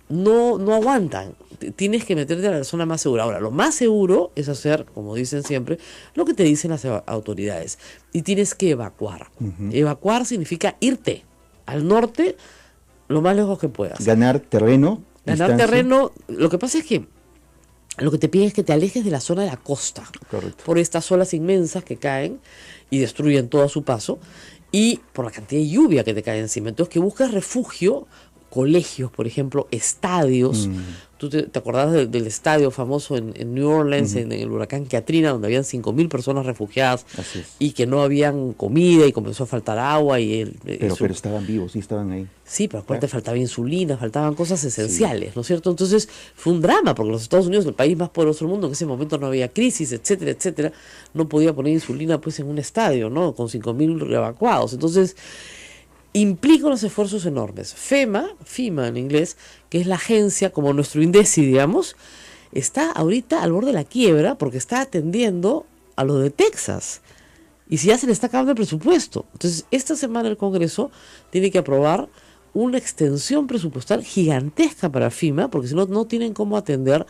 no aguantan. Tienes que meterte a la zona más segura. Ahora, lo más seguro es hacer, como dicen siempre, lo que te dicen las autoridades. Y tienes que evacuar. Evacuar significa irte al norte lo más lejos que puedas. Ganar terreno. Ganar distancia. terreno. Lo que pasa es que lo que te piden es que te alejes de la zona de la costa. Correcto. Por estas olas inmensas que caen y destruyen todo a su paso. Y por la cantidad de lluvia que te cae encima. Entonces, que busques refugio. Colegios, por ejemplo, estadios. ¿Tú te acordás del estadio famoso en New Orleans, en el huracán Katrina, donde habían 5.000 personas refugiadas y que no habían comida y comenzó a faltar agua? Pero estaban vivos, sí estaban ahí. Sí, pero aparte faltaba insulina, faltaban cosas esenciales, ¿no es cierto? Entonces fue un drama, porque los Estados Unidos, el país más poderoso del mundo, en ese momento no había crisis, etcétera, etcétera, no podía poner insulina pues en un estadio, ¿no? Con 5.000 evacuados. Entonces implica unos esfuerzos enormes. FEMA en inglés, que es la agencia, como nuestro INDECI, digamos, está ahorita al borde de la quiebra porque está atendiendo a lo de Texas. Y si ya se le está acabando el presupuesto. Entonces, esta semana el Congreso tiene que aprobar una extensión presupuestal gigantesca para FEMA, porque si no, no tienen cómo atender.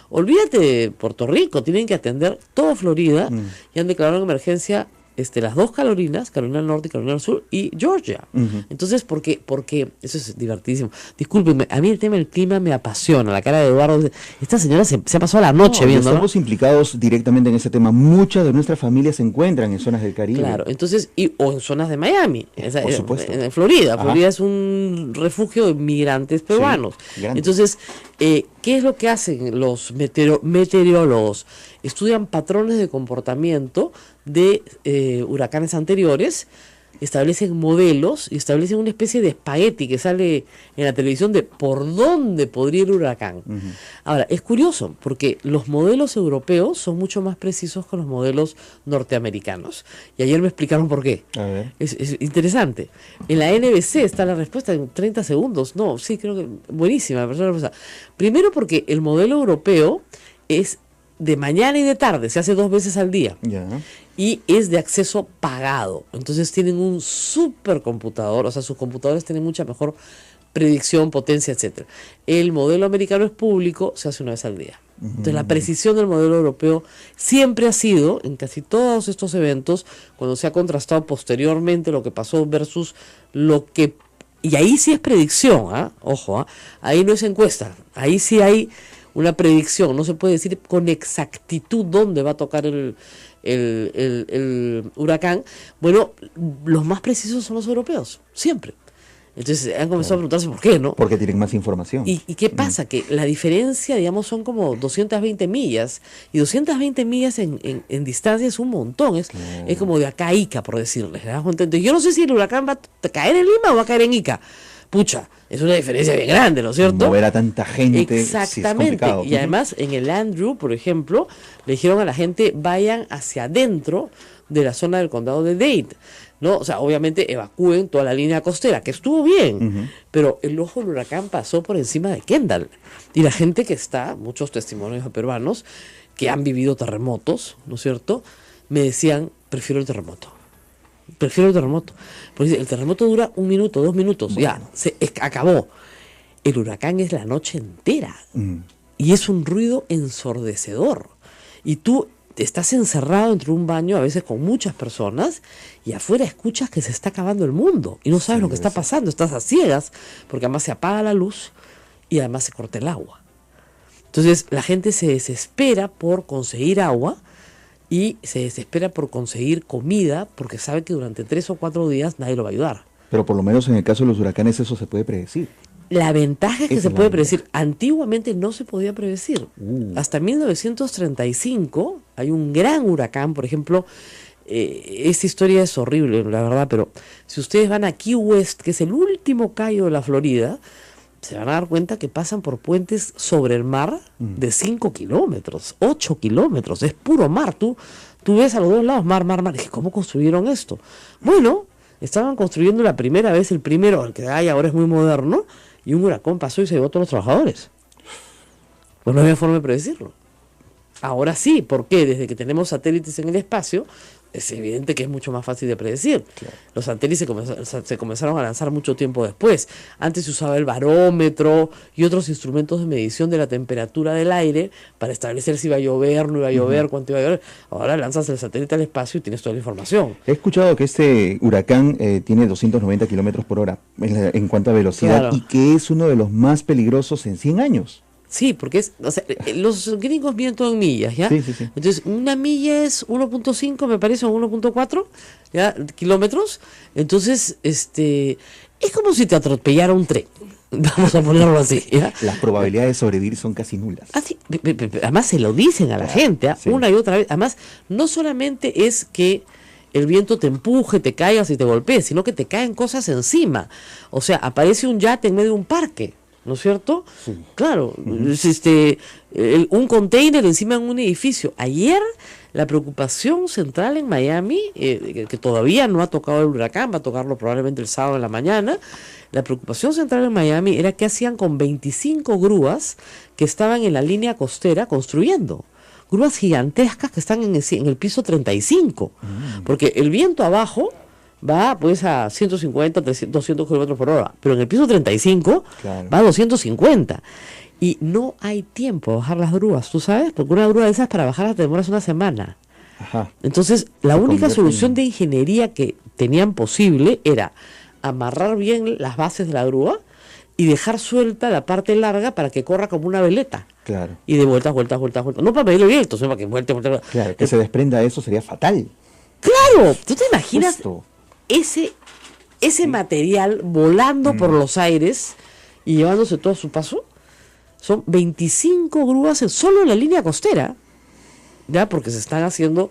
Olvídate de Puerto Rico, tienen que atender toda Florida y han declarado en emergencia las dos Carolinas, Carolina del Norte y Carolina del Sur, y Georgia. Entonces, porque eso es divertidísimo. Discúlpenme, a mí el tema del clima me apasiona. La cara de Eduardo, esta señora se ha pasado la noche viendo. Estamos implicados directamente en ese tema. Muchas de nuestras familias se encuentran en zonas del Caribe. Claro, entonces, o en zonas de Miami. Por supuesto. En Florida. Florida es un refugio de migrantes peruanos. Sí, entonces, ¿qué es lo que hacen los meteorólogos? Estudian patrones de comportamiento de huracanes anteriores, establecen modelos y establecen una especie de espagueti que sale en la televisión de por dónde podría ir el huracán. Ahora, es curioso porque los modelos europeos son mucho más precisos que los modelos norteamericanos. Y ayer me explicaron por qué. A ver. Es interesante. En la NBC está la respuesta en 30 segundos. No, sí, creo que buenísima. Primero porque el modelo europeo es de mañana y de tarde, se hace 2 veces al día. Y es de acceso pagado. Entonces tienen un supercomputador, o sea, sus computadores tienen mucha mejor predicción, potencia, etcétera. El modelo americano es público, se hace 1 vez al día. Entonces la precisión del modelo europeo siempre ha sido, en casi todos estos eventos, cuando se ha contrastado posteriormente lo que pasó versus lo que... Y ahí sí es predicción, ojo, ahí no es encuesta, ahí sí hay una predicción, no se puede decir con exactitud dónde va a tocar el huracán. Bueno, los más precisos son los europeos, siempre. Entonces han comenzado a preguntarse por qué, ¿no? Porque tienen más información. ¿Y qué pasa? Que la diferencia, digamos, son como 220 millas. Y 220 millas en distancia es un montón. Es como de acá a Ica, por decirles. Entonces, yo no sé si el huracán va a caer en Lima o va a caer en Ica. Pucha, es una diferencia bien grande, ¿no es cierto? Mover a tanta gente. Exactamente. Sí, y además, en el Andrew, por ejemplo, le dijeron a la gente, vayan hacia adentro de la zona del condado de Dade, ¿no? O sea, obviamente evacúen toda la línea costera, que estuvo bien, pero el ojo del huracán pasó por encima de Kendall. Y la gente que está, muchos testimonios de peruanos que han vivido terremotos, ¿no es cierto?, me decían, prefiero el terremoto. Porque el terremoto dura 1 minuto, 2 minutos, ya, acabó. El huracán es la noche entera. Y es un ruido ensordecedor. Y tú estás encerrado entre un baño, a veces con muchas personas, y afuera escuchas que se está acabando el mundo. Y no sabes lo que está pasando, estás a ciegas, porque además se apaga la luz y además se corta el agua. Entonces la gente se desespera por conseguir agua y se desespera por conseguir comida, porque sabe que durante 3 o 4 días nadie lo va a ayudar. Pero por lo menos en el caso de los huracanes eso se puede predecir. La ventaja es que se puede predecir. Antiguamente no se podía predecir. Hasta 1935 hay un gran huracán, por ejemplo, esta historia es horrible, la verdad, pero si ustedes van a Key West, que es el último cayo de la Florida, se van a dar cuenta que pasan por puentes sobre el mar de 5 kilómetros, 8 kilómetros, es puro mar. Tú ves a los dos lados mar. Dije, ¿cómo construyeron esto? Bueno, estaban construyendo la primera vez el primero, el que hay ahora es muy moderno, y un huracán pasó y se llevó a todos los trabajadores. Pues no había forma de predecirlo. Ahora sí, ¿por qué? Desde que tenemos satélites en el espacio, es evidente que es mucho más fácil de predecir. Claro. Los satélites se comenzaron a lanzar mucho tiempo después. Antes se usaba el barómetro y otros instrumentos de medición de la temperatura del aire para establecer si iba a llover, no iba a llover, cuánto iba a llover. Ahora lanzas el satélite al espacio y tienes toda la información. He escuchado que este huracán tiene 290 kilómetros por hora en cuanto a velocidad, claro, y que es uno de los más peligrosos en 100 años. Sí, porque los gringos miden todo en millas, ¿ya? Sí. Entonces, una milla es 1.5, me parece, o 1.4, ¿ya? Kilómetros. Entonces, es como si te atropellara un tren. Vamos a ponerlo así, ¿ya? Las probabilidades de sobrevivir son casi nulas. Así, además se lo dicen a la gente, ¿eh? Sí. Una y otra vez. Además, no solamente es que el viento te empuje, te caigas y te golpees, sino que te caen cosas encima. O sea, aparece un yate en medio de un parque, ¿no es cierto? Sí. Claro, un container encima de un edificio. Ayer la preocupación central en Miami, que todavía no ha tocado el huracán, va a tocarlo probablemente el sábado en la mañana, la preocupación central en Miami era qué hacían con 25 grúas que estaban en la línea costera construyendo. Grúas gigantescas que están en el piso 35, porque el viento abajo va pues a 150, 200 kilómetros por hora, pero en el piso 35 claro, va a 250. Y no hay tiempo de bajar las grúas, ¿tú sabes? Porque una grúa de esas para bajarlas te demoras una semana. Ajá. Entonces, la única solución de ingeniería que tenían posible era amarrar bien las bases de la grúa y dejar suelta la parte larga para que corra como una veleta. Claro. Y de vueltas. No para pedirle viento, sino para que vuelte. Claro, que se desprenda eso sería fatal. Claro, ¿tú te imaginas ese material volando por los aires y llevándose todo a su paso? Son 25 grúas solo en la línea costera, ¿ya? Porque se están haciendo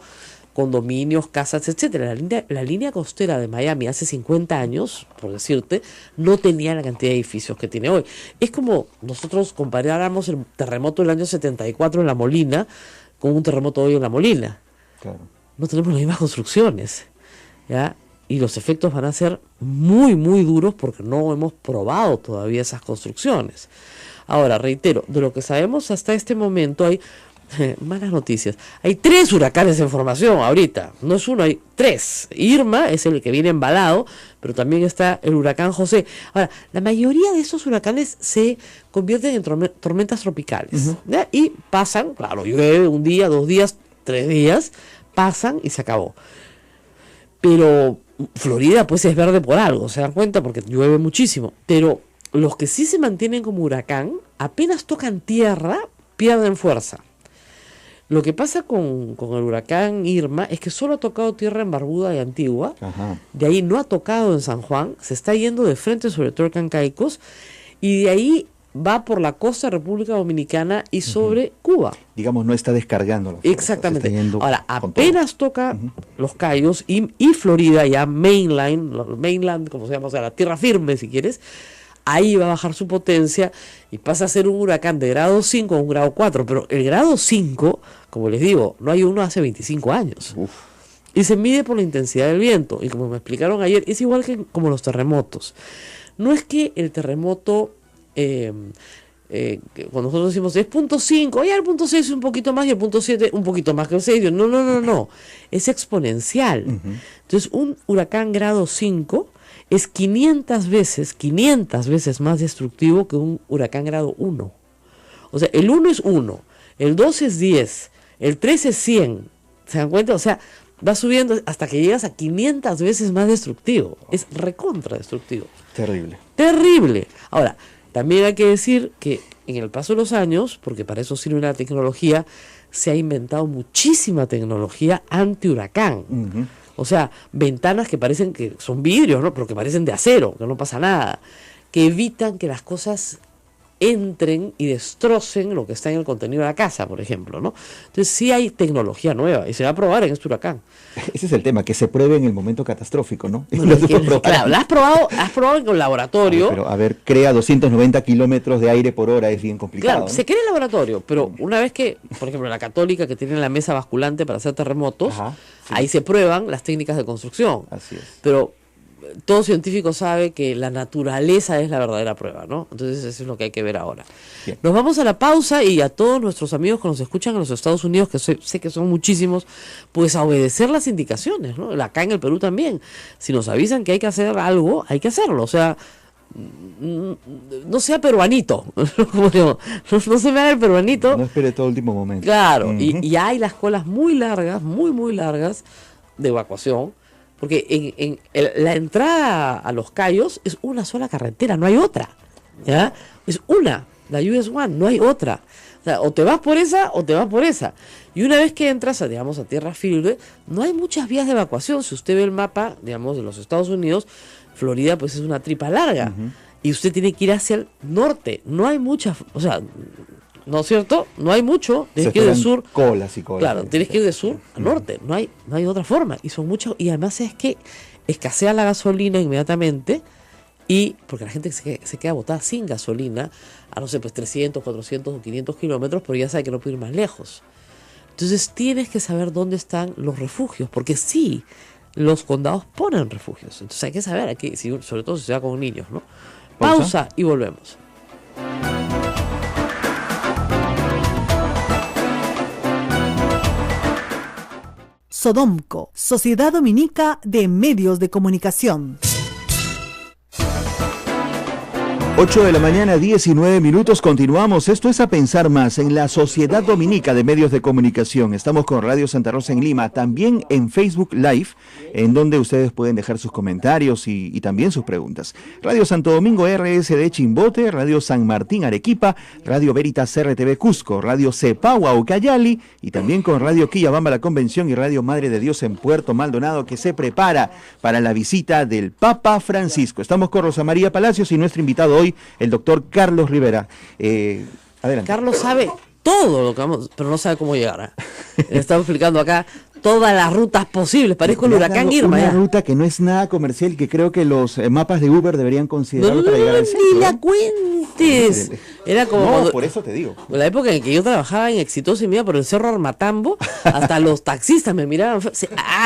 condominios, casas, etcétera. La línea costera de Miami hace 50 años, por decirte, no tenía la cantidad de edificios que tiene hoy. Es como nosotros comparáramos el terremoto del año 74 en La Molina con un terremoto hoy en La Molina. Claro. No tenemos las mismas construcciones, ¿ya? Y los efectos van a ser muy, muy duros porque no hemos probado todavía esas construcciones. Ahora, reitero, de lo que sabemos hasta este momento hay malas noticias. Hay 3 huracanes en formación ahorita, no es uno, hay 3. Irma es el que viene embalado, pero también está el huracán José. Ahora, la mayoría de estos huracanes se convierten en tormentas tropicales, ¿ya? Y pasan, claro, llueve un día, 2 días, 3 días, pasan y se acabó. Pero Florida pues es verde por algo, se dan cuenta, porque llueve muchísimo. Pero los que sí se mantienen como huracán, apenas tocan tierra, pierden fuerza. Lo que pasa con el huracán Irma es que solo ha tocado tierra en Barbuda y Antigua, Ajá. de ahí no ha tocado en San Juan, se está yendo de frente sobre Turcancaicos, y de ahí va por la costa de República Dominicana y sobre Cuba. Digamos, no está descargando la fuerza, Exactamente. se está yendo Ahora, con apenas toca Los Cayos y Florida, ya mainland, como se llama, o sea, la tierra firme, si quieres, ahí va a bajar su potencia y pasa a ser un huracán de grado 5 a un grado 4, pero el grado 5, como les digo, no hay uno hace 25 años. Uf. Y se mide por la intensidad del viento, y como me explicaron ayer, es igual que como los terremotos. No es que el terremoto... cuando nosotros decimos es punto 5, ya el punto 6 es un poquito más y el punto 7 un poquito más que el 6, no, es exponencial. Entonces un huracán grado 5 es 500 veces más destructivo que un huracán grado 1. O sea, el 1 es 1, el 2 es 10, el 3 es 100, ¿se dan cuenta? O sea, va subiendo hasta que llegas a 500 veces más destructivo, es recontra destructivo. Terrible. Ahora, también hay que decir que en el paso de los años, porque para eso sirve la tecnología, se ha inventado muchísima tecnología anti-huracán. O sea, ventanas que parecen que son vidrios, ¿no? Pero que parecen de acero, que no pasa nada, que evitan que las cosas entren y destrocen lo que está en el contenido de la casa, por ejemplo, ¿no? Entonces sí hay tecnología nueva y se va a probar en este huracán. Ese es el tema, que se pruebe en el momento catastrófico, ¿no? Bueno, claro, la has probado en el laboratorio. Pero a ver, crea 290 kilómetros de aire por hora, es bien complicado. Claro, ¿no? se crea en el laboratorio, pero una vez que, por ejemplo, la Católica, que tiene la mesa basculante para hacer terremotos, Ajá, sí. ahí se prueban las técnicas de construcción. Así es. Pero todo científico sabe que la naturaleza es la verdadera prueba, ¿no? Entonces eso es lo que hay que ver ahora. Bien. Nos vamos a la pausa y a todos nuestros amigos que nos escuchan en los Estados Unidos, que sé que son muchísimos, pues a obedecer las indicaciones, ¿no? Acá en el Perú también. Si nos avisan que hay que hacer algo, hay que hacerlo. O sea, no sea peruanito, como digo, no se me haga el peruanito. No espere todo el último momento. Claro, y hay las colas muy largas, muy largas de evacuación. Porque la entrada a Los Cayos es una sola carretera, no hay otra, ¿ya? Es una, la US One, no hay otra. O sea, o te vas por esa o te vas por esa. Y una vez que entras, digamos, a tierra firme, no hay muchas vías de evacuación. Si usted ve el mapa, digamos, de los Estados Unidos, Florida, pues es una tripa larga. Y usted tiene que ir hacia el norte. No hay muchas, o sea, ¿no es cierto? No hay mucho, tienes que ir de sur. Colas y colas. Claro, tienes que ir de sur a norte, no hay otra forma. Y son muchos, y además es que escasea la gasolina inmediatamente, y porque la gente se queda botada sin gasolina, a no sé, pues 300, 400 o 500 kilómetros, pero ya sabe que no puede ir más lejos. Entonces tienes que saber dónde están los refugios, porque sí, los condados ponen refugios. Entonces hay que saber aquí, sobre todo si se va con niños, ¿no? Pausa y volvemos. Sodomco, Sociedad Dominica de Medios de Comunicación. 8 de la mañana, 19 minutos, continuamos. Esto es A Pensar Más en la Sociedad Dominica de Medios de Comunicación. Estamos con Radio Santa Rosa en Lima, también en Facebook Live, en donde ustedes pueden dejar sus comentarios y también sus preguntas. Radio Santo Domingo RSD Chimbote, Radio San Martín Arequipa, Radio Veritas RTV Cusco, Radio Cepagua Ucayali y también con Radio Quillabamba La Convención y Radio Madre de Dios en Puerto Maldonado, que se prepara para la visita del Papa Francisco. Estamos con Rosa María Palacios y nuestro invitado hoy, el doctor Carlos Rivera. Adelante. Carlos sabe todo lo que vamos, pero no sabe cómo llegar. Le estamos explicando acá todas las rutas posibles. Parezco el huracán Irma. Una ruta que no es nada comercial, que creo que los mapas de Uber deberían considerar para llegar al centro. Ni la cuentes. Era como no, por eso te digo. La época en que yo trabajaba en Exitosa y me iba por el Cerro Armatambo, hasta los taxistas me miraban.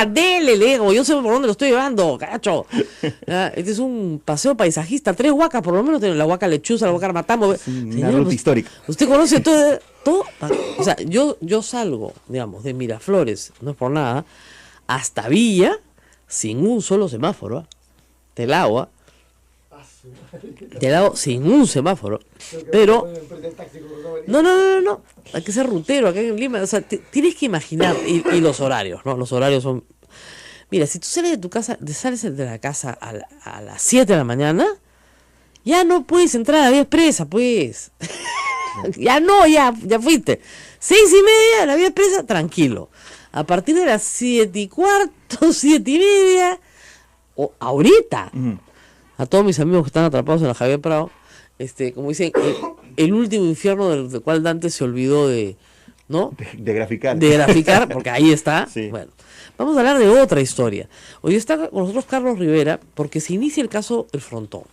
Dele, le digo, yo sé por dónde lo estoy llevando, cacho. Este es un paseo paisajista, 3 huacas, por lo menos tiene la huaca Lechuza, la huaca Armatambo. Una ruta histórica. Usted conoce todo. O sea, yo salgo, digamos, de Miraflores, no es por nada, hasta Villa, sin un solo semáforo, del agua, sin un semáforo, pero no, hay que ser rutero acá en Lima, o sea, tienes que imaginar, y los horarios, ¿no? Los horarios son, mira, si tú sales de tu casa, sales de la casa a las 7 de la mañana, ya no puedes entrar a la vía expresa, pues. Ya fuiste. 6:30, la vía expresa, tranquilo. A partir de las 7:15, 7:30, o ahorita, a todos mis amigos que están atrapados en la Javier Prado, como dicen, el último infierno del cual Dante se olvidó ¿no? De graficar. De graficar, porque ahí está. Sí. Bueno, vamos a hablar de otra historia. Hoy está con nosotros Carlos Rivera, porque se inicia el caso El Frontón.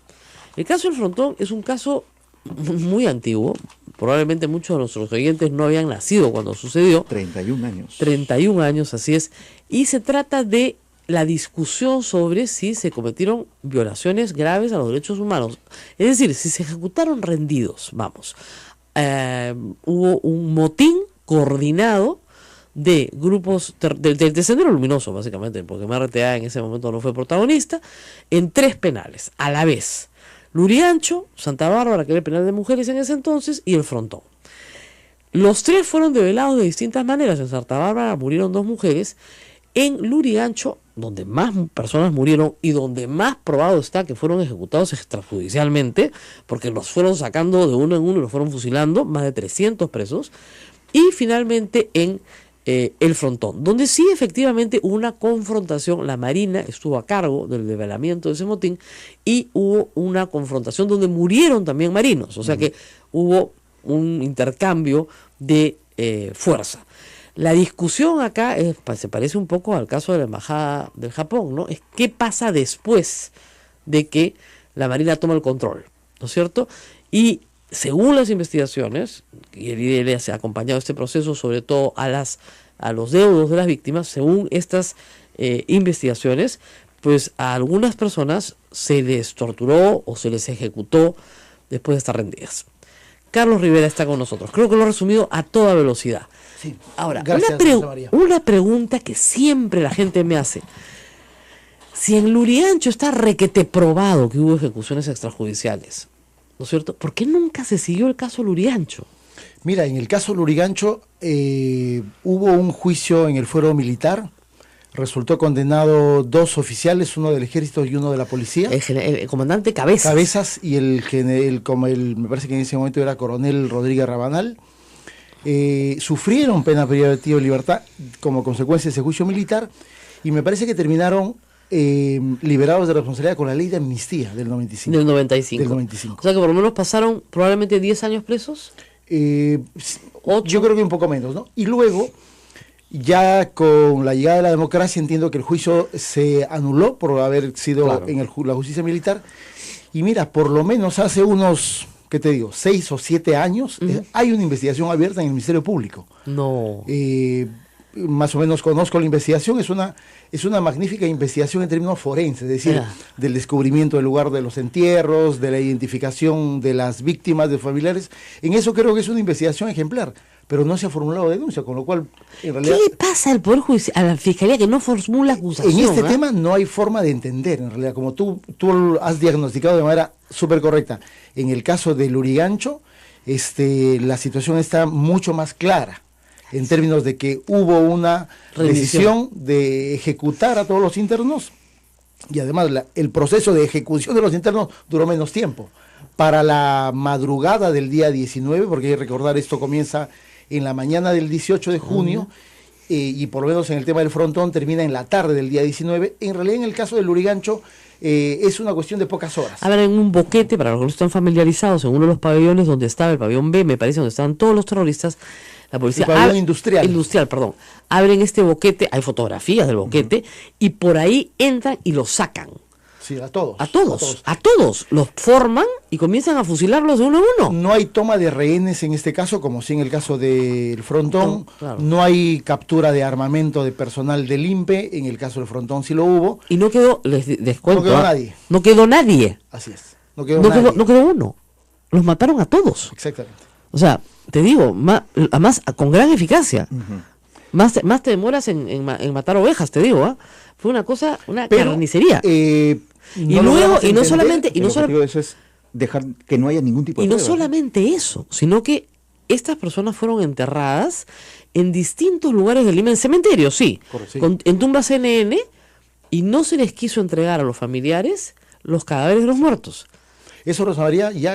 El caso El Frontón es un caso muy antiguo. Probablemente muchos de nuestros oyentes no habían nacido cuando sucedió. 31 años. 31 años, así es. Y se trata de la discusión sobre si se cometieron violaciones graves a los derechos humanos. Es decir, si se ejecutaron rendidos, vamos. Hubo un motín coordinado de grupos del Sendero Luminoso, básicamente, porque MRTA en ese momento no fue protagonista, en 3 penales, a la vez. Lurigancho, Santa Bárbara, que era el penal de mujeres en ese entonces, y El Frontón. Los 3 fueron develados de distintas maneras. En Santa Bárbara murieron 2 mujeres. En Lurigancho, donde más personas murieron y donde más probado está que fueron ejecutados extrajudicialmente, porque los fueron sacando de uno en uno y los fueron fusilando, más de 300 presos. Y finalmente en El Frontón, donde sí efectivamente hubo una confrontación. La Marina estuvo a cargo del develamiento de ese motín y hubo una confrontación donde murieron también marinos. O sea que hubo un intercambio de fuerza. La discusión acá se parece un poco al caso de la Embajada del Japón, ¿no? Es qué pasa después de que la Marina toma el control, ¿no es cierto? Y según las investigaciones, y el IDL se ha acompañado este proceso sobre todo a los deudos de las víctimas, según estas investigaciones, pues a algunas personas se les torturó o se les ejecutó después de estar rendidas. Carlos Rivera está con nosotros. Creo que lo he resumido a toda velocidad. Sí. Ahora, Gracias, María. una pregunta que siempre la gente me hace. Si en Lurigancho está requete probado que hubo ejecuciones extrajudiciales, ¿no es cierto? ¿Por qué nunca se siguió el caso Lurigancho? Mira, en el caso Lurigancho hubo un juicio en el fuero militar. Resultó condenado 2 oficiales, uno del ejército y uno de la policía. El comandante Cabezas. Cabezas y me parece que en ese momento era coronel Rodríguez Rabanal. Sufrieron pena privativa de libertad como consecuencia de ese juicio militar y me parece que terminaron liberados de responsabilidad con la ley de amnistía del 95. Del 95. Del 95. O sea que por lo menos pasaron probablemente 10 años presos. Yo creo que un poco menos, ¿no? Y luego, ya con la llegada de la democracia, entiendo que el juicio se anuló por haber sido en la justicia militar. Y mira, por lo menos hace unos, ¿qué te digo? 6 o 7 años, hay una investigación abierta en el Ministerio Público. No. Más o menos conozco la investigación, es una magnífica investigación en términos forenses, es decir, del descubrimiento del lugar de los entierros, de la identificación de las víctimas, de familiares. En eso creo que es una investigación ejemplar, pero no se ha formulado denuncia, con lo cual, en realidad... ¿Qué le pasa al Poder Judicial, a la Fiscalía que no formula acusación? En este tema no hay forma de entender, en realidad, como tú has diagnosticado de manera súper correcta. En el caso de Lurigancho, la situación está mucho más clara, en términos de que hubo una decisión de ejecutar a todos los internos y además el proceso de ejecución de los internos duró menos tiempo. Para la madrugada del día 19, porque hay que recordar esto comienza en la mañana del 18 de junio y por lo menos en el tema del Frontón termina en la tarde del día 19, en realidad en el caso del Lurigancho es una cuestión de pocas horas. A ver, en un boquete, para los que no están familiarizados, en uno de los pabellones donde estaba el pabellón B, me parece, donde estaban todos los terroristas, la policía... El pabellón industrial. Industrial, perdón. Abren este boquete, hay fotografías del boquete, y por ahí entran y los sacan. Sí, a todos. A todos. Los forman y comienzan a fusilarlos de uno a uno. No hay toma de rehenes en este caso, como sí en el caso del Frontón. Claro. No hay captura de armamento de personal del INPE. En el caso del Frontón sí lo hubo. Y no quedó, les cuento. No quedó nadie. No quedó nadie. Así es. No quedó nadie. No quedó uno. Los mataron a todos. Exactamente. O sea, te digo, además con gran eficacia. Más te demoras en matar ovejas, te digo, Fue una cosa, una carnicería. Y luego, y no solamente, eso es dejar que no haya ningún tipo de no prueba. solamente eso, sino que estas personas fueron enterradas en distintos lugares del Lima, en cementerios, sí, en tumbas CNN, y no se les quiso entregar a los familiares los cadáveres de los muertos. Eso, Rosa María, ya